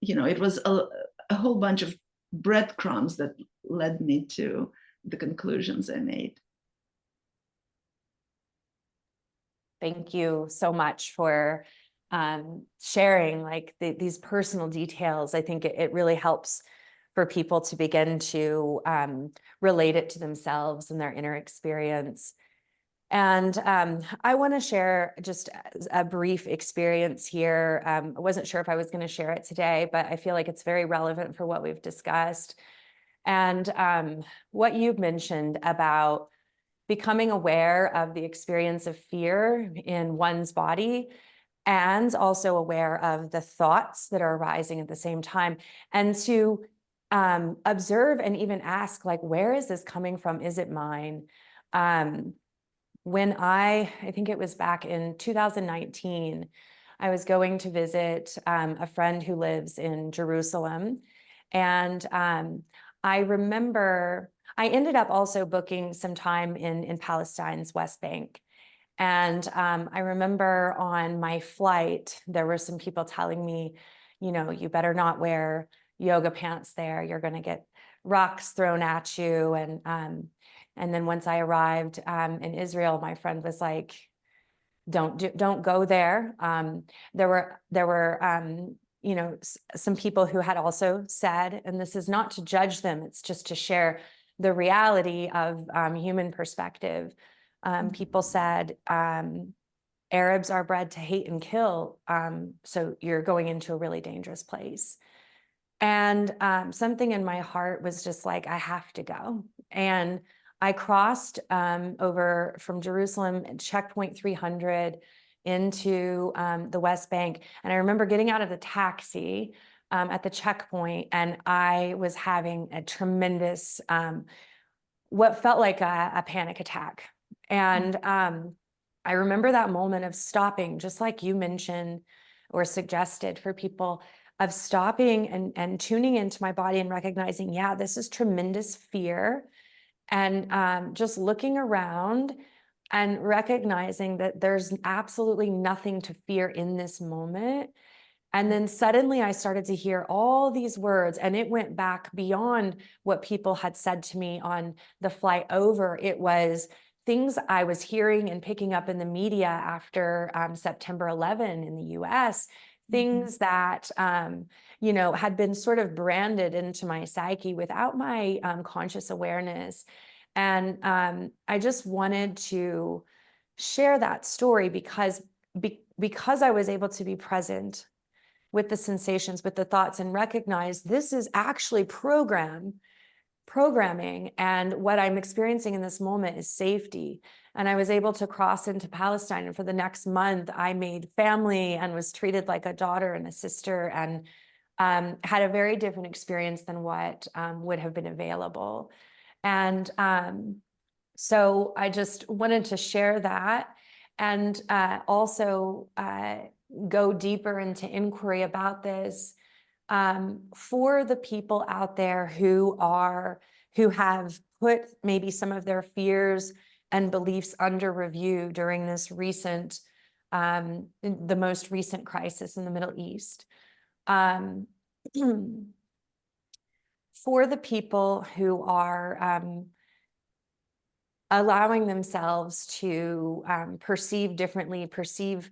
it was a whole bunch of breadcrumbs that led me to the conclusions I made. Thank you so much for sharing like these personal details, I think it really helps for people to begin to relate it to themselves and their inner experience. And I want to share just a brief experience here. I wasn't sure if I was going to share it today, but I feel like it's very relevant for what we've discussed. And what you've mentioned about becoming aware of the experience of fear in one's body, and also aware of the thoughts that are arising at the same time, and to observe and even ask, like, where is this coming from? Is it mine? When I think it was back in 2019, I was going to visit a friend who lives in Jerusalem. And I remember I ended up also booking some time in Palestine's West Bank. And I remember on my flight, there were some people telling me, you know, you better not wear yoga pants there. You're going to get rocks thrown at you. And then once I arrived in Israel, my friend was like, don't go there. There were you know, some people who had also said, and this is not to judge them, it's just to share the reality of human perspective. People said, Arabs are bred to hate and kill, so you're going into a really dangerous place. And something in my heart was just like, I have to go. And I crossed over from Jerusalem at checkpoint 300 into the West Bank. And I remember getting out of the taxi at the checkpoint, and I was having a tremendous, what felt like a panic attack. And I remember that moment of stopping, just like you mentioned or suggested for people, of stopping and tuning into my body and recognizing, yeah, this is tremendous fear. And just looking around and recognizing that there's absolutely nothing to fear in this moment. And then suddenly I started to hear all these words, and it went back beyond what people had said to me on the flight over. It was things I was hearing and picking up in the media after September 11 in the US, things that, you know, had been sort of branded into my psyche without my conscious awareness. And I just wanted to share that story because I was able to be present with the sensations, with the thoughts, and recognize this is actually programming, and what I'm experiencing in this moment is safety. And I was able to cross into Palestine, and for the next month I made family and was treated like a daughter and a sister, and had a very different experience than what would have been available. And so I just wanted to share that, and also go deeper into inquiry about this for the people out there who have put maybe some of their fears and beliefs under review during this recent, the most recent crisis in the Middle East. For the people who are allowing themselves to perceive differently, perceive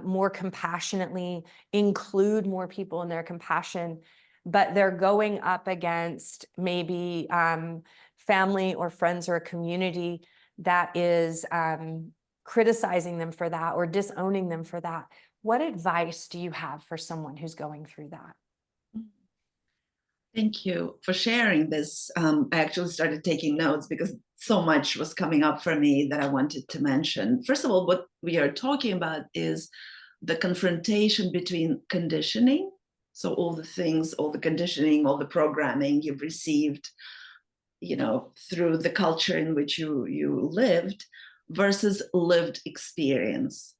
more compassionately, include more people in their compassion, but they're going up against maybe family or friends or a community that is criticizing them for that or disowning them for that. What advice do you have for someone who's going through that? Thank you for sharing this. I actually started taking notes because so much was coming up for me that I wanted to mention. First of all, what we are talking about is the confrontation between conditioning. So all the things, all the conditioning, all the programming you've received, you know, through the culture in which you lived, versus lived experience.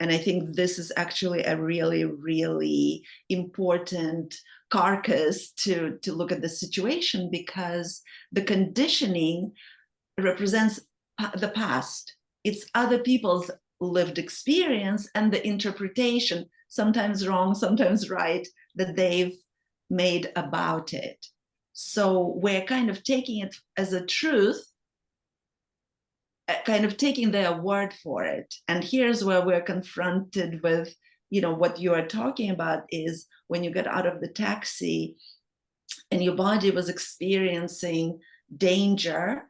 And I think this is actually a really, really important carcass to look at the situation, because the conditioning represents the past. It's other people's lived experience and the interpretation, sometimes wrong, sometimes right, that they've made about it. So we're kind of taking it as a truth, kind of taking their word for it. And here's where we're confronted with what you are talking about is when you get out of the taxi and your body was experiencing danger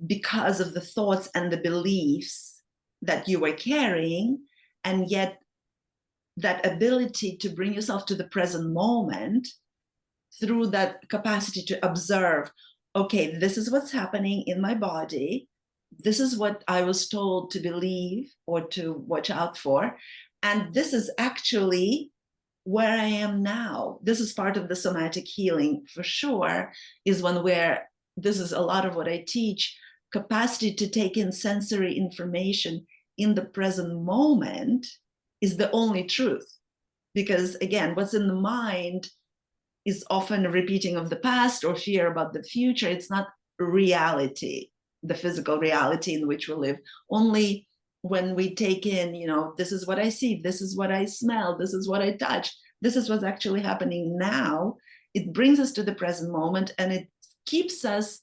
because of the thoughts and the beliefs that you were carrying, and yet that ability to bring yourself to the present moment through that capacity to observe, okay, this is what's happening in my body, this is what I was told to believe or to watch out for, and this is actually where I am now. This is part of the somatic healing for sure, is one where this is a lot of what I teach, capacity to take in sensory information in the present moment is the only truth. Because again, what's in the mind is often a repeating of the past or fear about the future. It's not reality, the physical reality in which we live. Only when we take in, this is what I see, this is what I smell, this is what I touch, this is what's actually happening now, it brings us to the present moment, and it keeps us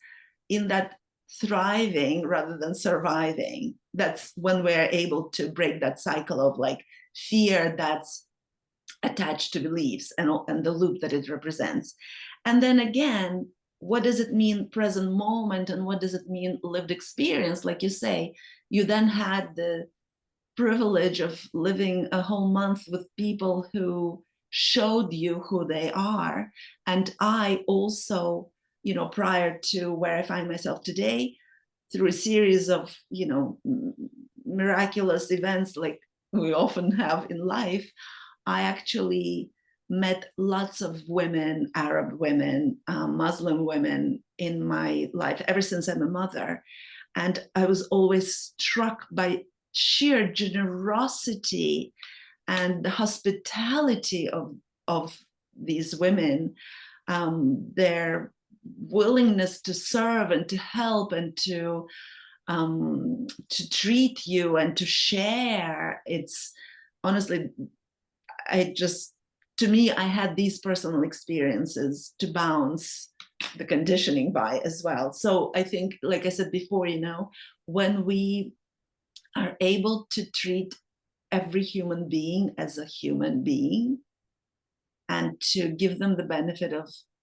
in that thriving rather than surviving. That's when we're able to break that cycle of like fear that's attached to beliefs and the loop that it represents. And then again, what does it mean present moment, and what does it mean lived experience? Like you say, you then had the privilege of living a whole month with people who showed you who they are. And I also, prior to where I find myself today, through a series of, miraculous events like we often have in life, I actually met lots of women, Arab women, Muslim women in my life ever since I'm a mother. And I was always struck by sheer generosity and the hospitality of these women, their willingness to serve and to help and to treat you and to share. It's honestly, to me, I had these personal experiences to bounce the conditioning by as well. So I think, like I said before, when we are able to treat every human being as a human being and to give them the benefit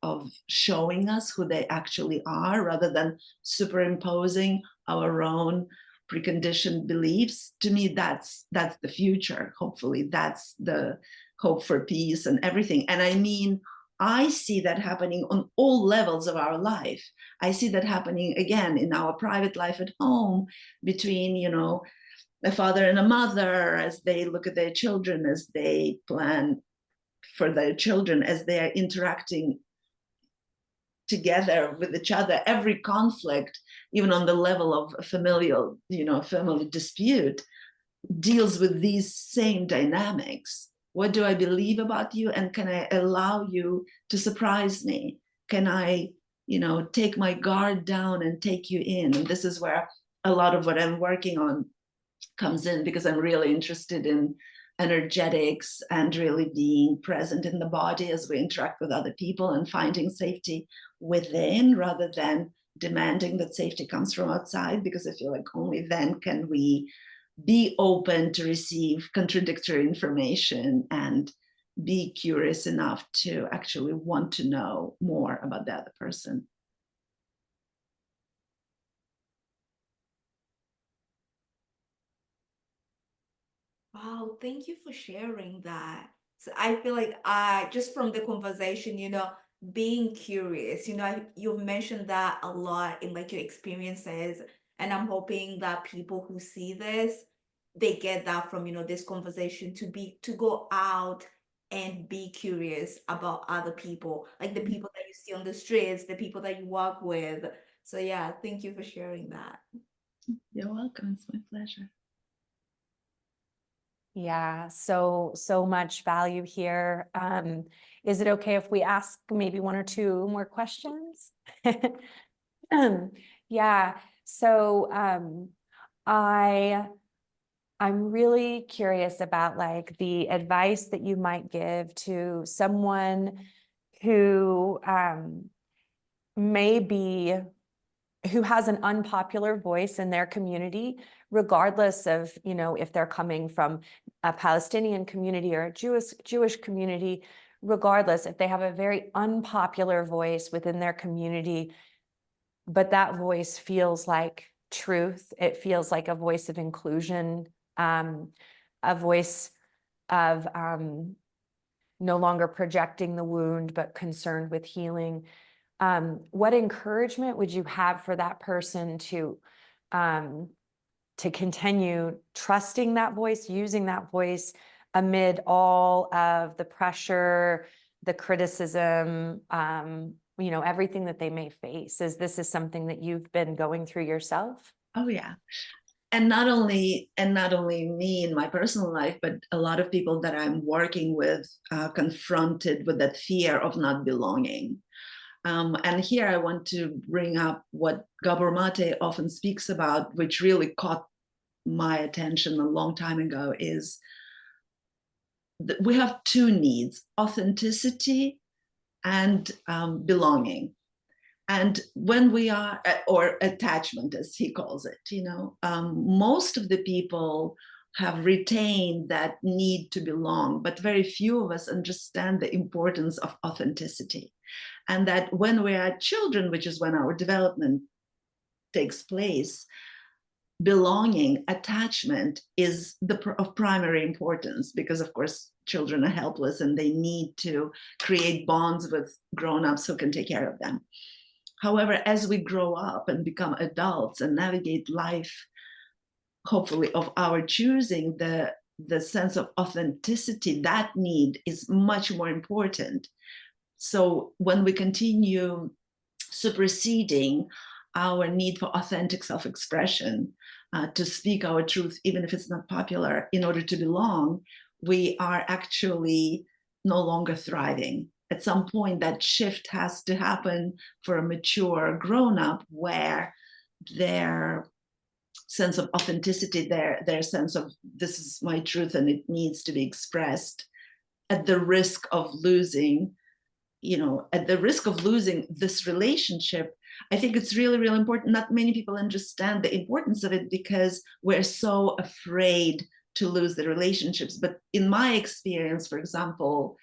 of showing us who they actually are rather than superimposing our own preconditioned beliefs, to me, that's the future. Hopefully, that's the hope for peace and everything. And I mean, I see that happening on all levels of our life. I see that happening again in our private life at home between, a father and a mother as they look at their children, as they plan for their children, as they are interacting together with each other. Every conflict, even on the level of a familial, family dispute, deals with these same dynamics. What do I believe about you? And can I allow you to surprise me? Can I, take my guard down and take you in? And this is where a lot of what I'm working on comes in, because I'm really interested in energetics and really being present in the body as we interact with other people and finding safety within rather than demanding that safety comes from outside, because I feel like only then can we be open to receive contradictory information and be curious enough to actually want to know more about the other person. Wow, thank you for sharing that. So I feel like just from the conversation, being curious, you've mentioned that a lot in like your experiences, and I'm hoping that people who see this, they get that from, this conversation to go out and be curious about other people, like the people that you see on the streets, the people that you work with. So yeah, thank you for sharing that. You're welcome. It's my pleasure. Yeah, so much value here. Is it okay if we ask maybe one or two more questions? Yeah, so I'm really curious about like the advice that you might give to someone who may be who has an unpopular voice in their community, regardless of, if they're coming from a Palestinian community or a Jewish community, regardless, if they have a very unpopular voice within their community, but that voice feels like truth, it feels like a voice of inclusion, a voice of no longer projecting the wound, but concerned with healing. What encouragement would you have for that person to continue trusting that voice, using that voice amid all of the pressure, the criticism, everything that they may face? This is something that you've been going through yourself? Oh yeah. And not only me in my personal life, but a lot of people that I'm working with confronted with that fear of not belonging. And here I want to bring up what Gabor Mate often speaks about, which really caught my attention a long time ago, is that we have two needs: authenticity and belonging. And when we are, or attachment, as he calls it, most of the people have retained that need to belong, but very few of us understand the importance of authenticity. And that when we are children, which is when our development takes place, belonging, attachment is of primary importance, because of course children are helpless and they need to create bonds with grown-ups who can take care of them. However, as we grow up and become adults and navigate life, hopefully of our choosing, the sense of authenticity, that need is much more important. So when we continue superseding our need for authentic self-expression, to speak our truth, even if it's not popular, in order to belong, we are actually no longer thriving. At some point, that shift has to happen for a mature grown-up, where their sense of authenticity, their sense of this is my truth and it needs to be expressed, at the risk of losing, this relationship. I think it's really, really important. Not many people understand the importance of it because we're so afraid to lose the relationships. But in my experience, for example,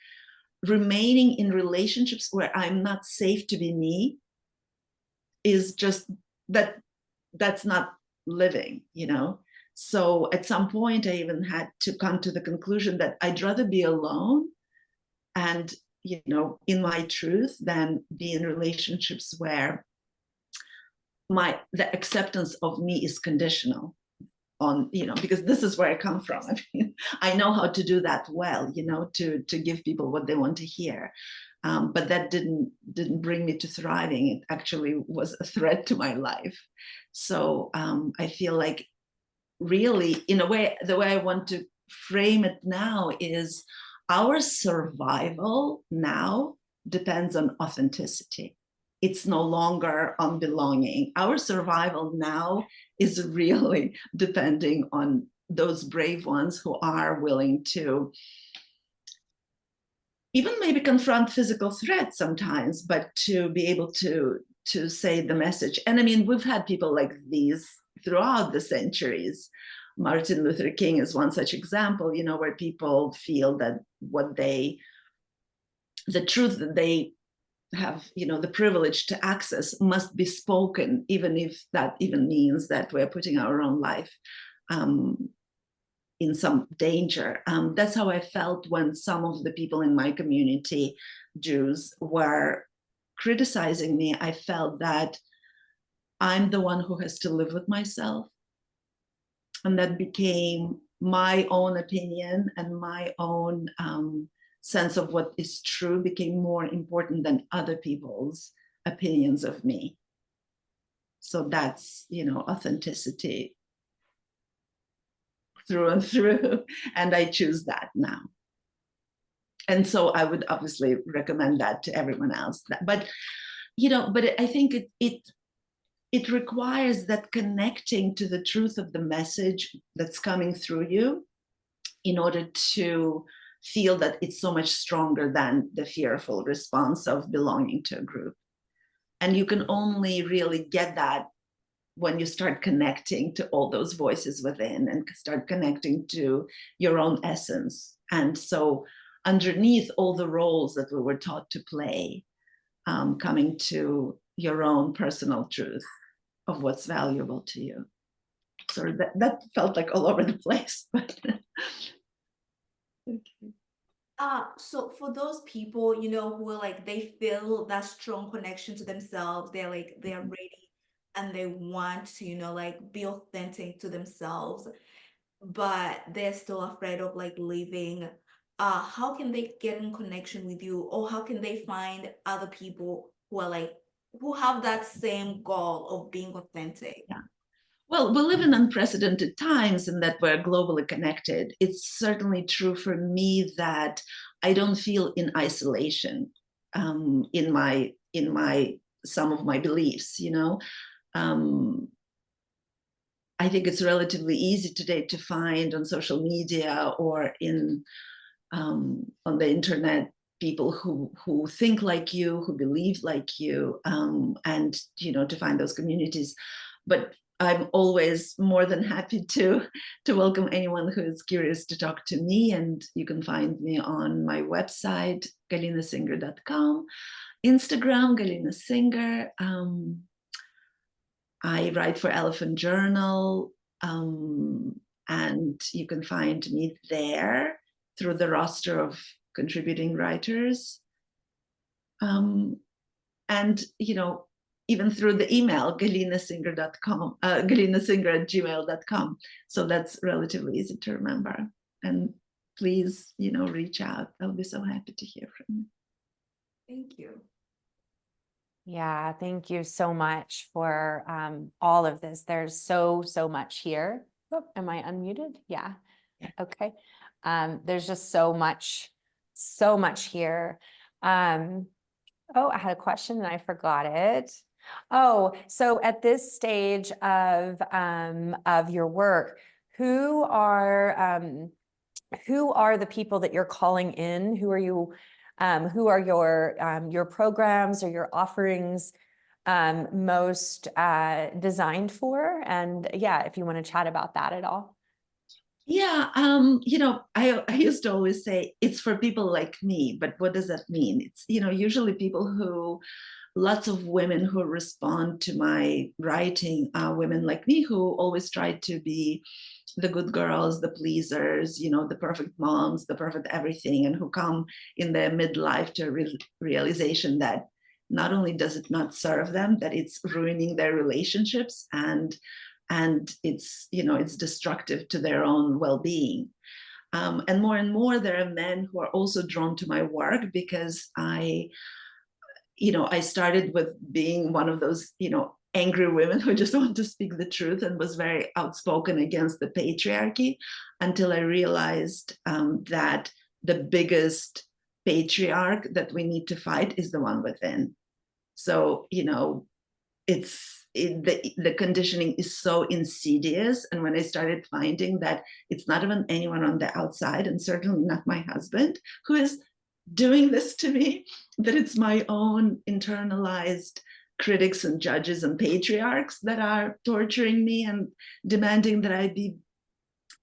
remaining in relationships where I'm not safe to be me is just that's not living, So at some point I even had to come to the conclusion that I'd rather be alone and, in my truth than be in relationships where the acceptance of me is conditional on, because this is where I come from. I mean, I know how to do that well, to give people what they want to hear. But that didn't bring me to thriving. It actually was a threat to my life. So I feel like, really, in a way, the way I want to frame it now is our survival now depends on authenticity. It's no longer on belonging. Our survival now is really depending on those brave ones who are willing to even maybe confront physical threats sometimes, but to be able to say the message. And I mean, we've had people like these throughout the centuries. Martin Luther King is one such example, where people feel that the truth that they have, the privilege to access must be spoken, even if that even means that we're putting our own life in some danger. That's how I felt when some of the people in my community, Jews, were criticizing me. I felt that I'm the one who has to live with myself. And that became my own opinion, and my own sense of what is true became more important than other people's opinions of me. So that's, authenticity through and through. And I choose that now. And so I would obviously recommend that to everyone else. But I think it requires that connecting to the truth of the message that's coming through you in order to feel that it's so much stronger than the fearful response of belonging to a group. And you can only really get that when you start connecting to all those voices within and start connecting to your own essence. And so underneath all the roles that we were taught to play, coming to your own personal truth of what's valuable to you. So that felt like all over the place. But okay. So for those people, you know, who are like, they feel that strong connection to themselves, they're like, they're ready and they want to, you know, like be authentic to themselves, but they're still afraid of like leaving. How can they get in connection with you, or how can they find other people who are like, who have that same goal of being authentic? Yeah. Well, we live in unprecedented times and that we're globally connected. It's certainly true for me that I don't feel in isolation in my some of my beliefs. You know, I think it's relatively easy today to find on social media or in on the internet people who think like you, who believe like you, and you know, to find those communities. But I'm always more than happy to welcome anyone who is curious to talk to me. And you can find me on my website, galinasinger.com, Instagram, Galina Singer. I write for Elephant Journal, and you can find me there through the roster of contributing writers. And, you know, even through the email, galinasinger.com, galinasinger@gmail.com. So that's relatively easy to remember. And please, you know, reach out. I'll be so happy to hear from you. Thank you. Yeah, thank you so much for all of this. There's so much here. Oh, am I unmuted? Yeah. Yeah. Okay. There's just so much here. Oh, I had a question and I forgot it. Oh, so at this stage of your work, who are the people that you're calling in? Who are you? Who are your programs or your offerings most designed for? And yeah, if you want to chat about that at all. Yeah, you know, I used to always say it's for people like me, but what does that mean? It's, you know, usually people who, lots of women who respond to my writing are women like me who always try to be the good girls, the pleasers, you know, the perfect moms, the perfect everything, and who come in their midlife to realization that not only does it not serve them, that it's ruining their relationships and it's, you know, it's destructive to their own well-being. And more there are men who are also drawn to my work because you know, I started with being one of those, you know, angry women who just want to speak the truth and was very outspoken against the patriarchy until I realized that the biggest patriarch that we need to fight is the one within. So, you know, the conditioning is so insidious. And when I started finding that it's not even anyone on the outside, and certainly not my husband, who is doing this to me, that it's my own internalized critics and judges and patriarchs that are torturing me and demanding that I be,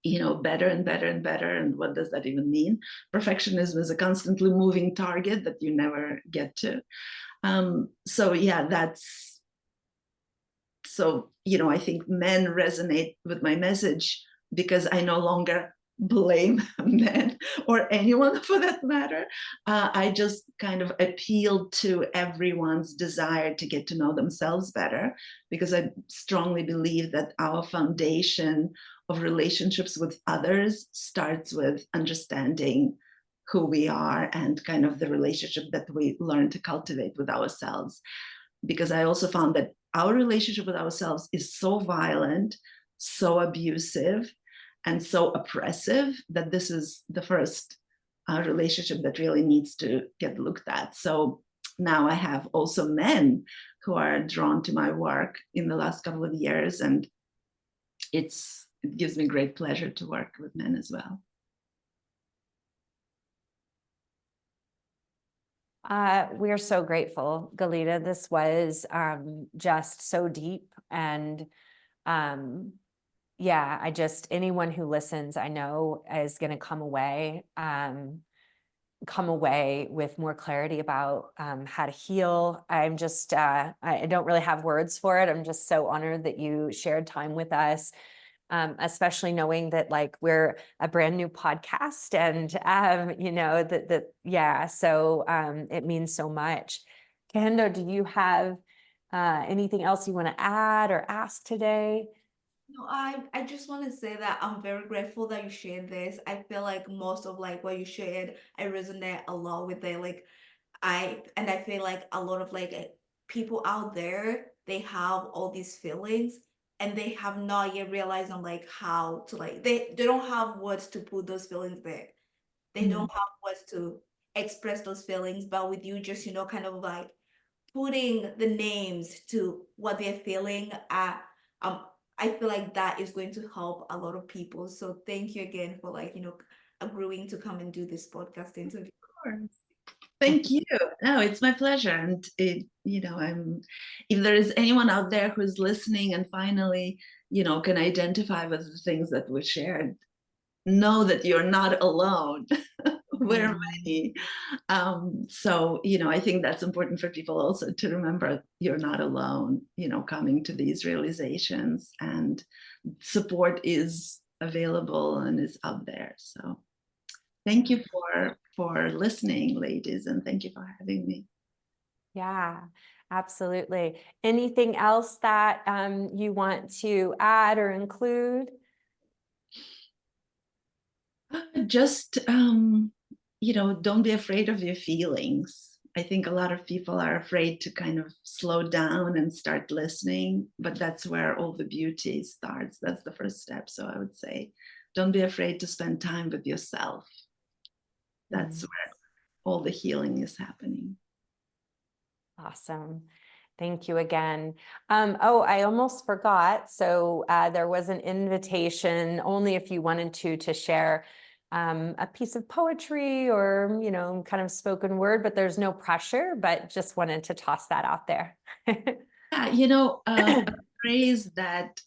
you know, better and better and better. And what does that even mean? Perfectionism is a constantly moving target that you never get to. So yeah, that's, so, you know, I think men resonate with my message because I no longer blame men or anyone for that matter. I just kind of appeal to everyone's desire to get to know themselves better, because I strongly believe that our foundation of relationships with others starts with understanding who we are and kind of the relationship that we learn to cultivate with ourselves. Because I also found that our relationship with ourselves is so violent, so abusive, and so oppressive that this is the first relationship that really needs to get looked at. So now I have also men who are drawn to my work in the last couple of years, and it gives me great pleasure to work with men as well. We're so grateful, Galina. This was just so deep. And yeah, anyone who listens, I know is going to come away with more clarity about how to heal. I don't really have words for it. I'm just so honored that you shared time with us. Especially knowing that like we're a brand new podcast and so it means so much. Kendo, do you have anything else you want to add or ask today? No, I just want to say that I'm very grateful that you shared this. I feel like most of like what you shared, I resonate a lot with it. Like I feel like a lot of like people out there, they have all these feelings and they have not yet realized on like how to like they don't have words to put those feelings there. They Mm. don't have words to express those feelings, but with you just, kind of like putting the names to what they're feeling, um, I feel like that is going to help a lot of people. So thank you again for like, agreeing to come and do this podcast interview. Thank you. No, it's my pleasure. And if there is anyone out there who's listening and finally, can identify with the things that we shared, know that you're not alone. We're many. So, I think that's important for people also to remember you're not alone, coming to these realizations, and support is available and is out there. So thank you for listening, ladies, and thank you for having me. Yeah, absolutely. Anything else that you want to add or include? Just don't be afraid of your feelings. I think a lot of people are afraid to kind of slow down and start listening, but that's where all the beauty starts. That's the first step. So I would say, don't be afraid to spend time with yourself. That's where all the healing is happening. Awesome. Thank you again. Oh, I almost forgot. So there was an invitation only if you wanted to share a piece of poetry or, kind of spoken word, but there's no pressure, but just wanted to toss that out there. Yeah, a phrase that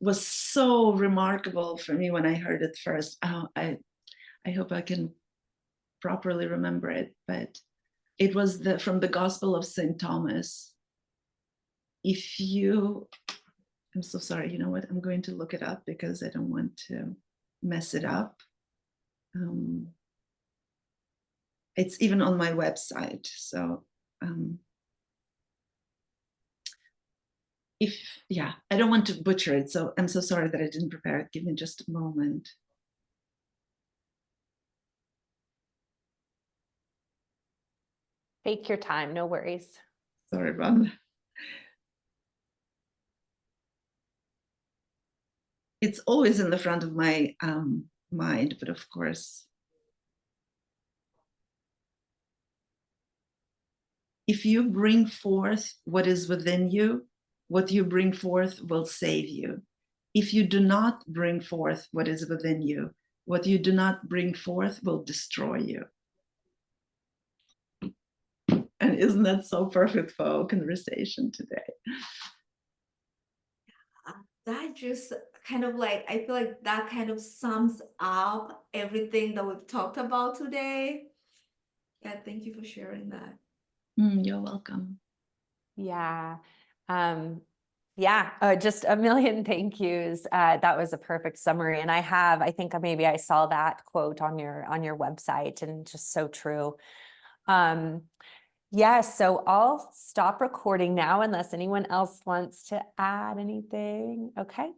was so remarkable for me when I heard it first. I hope I can properly remember it, but it was from the Gospel of St. Thomas. I'm so sorry, you know what? I'm going to look it up because I don't want to mess it up. It's even on my website. So I don't want to butcher it. So I'm so sorry that I didn't prepare it. Give me just a moment. Take your time, no worries. Sorry about that. It's always in the front of my mind, but of course, if you bring forth what is within you, what you bring forth will save you. If you do not bring forth what is within you, what you do not bring forth will destroy you. And isn't that so perfect for our conversation today? That just kind of like, I feel like that kind of sums up everything that we've talked about today. Yeah, thank you for sharing that. You're welcome. Yeah. Just a million thank yous. That was a perfect summary. And I think maybe I saw that quote on your website, and just so true. So I'll stop recording now unless anyone else wants to add anything. Okay.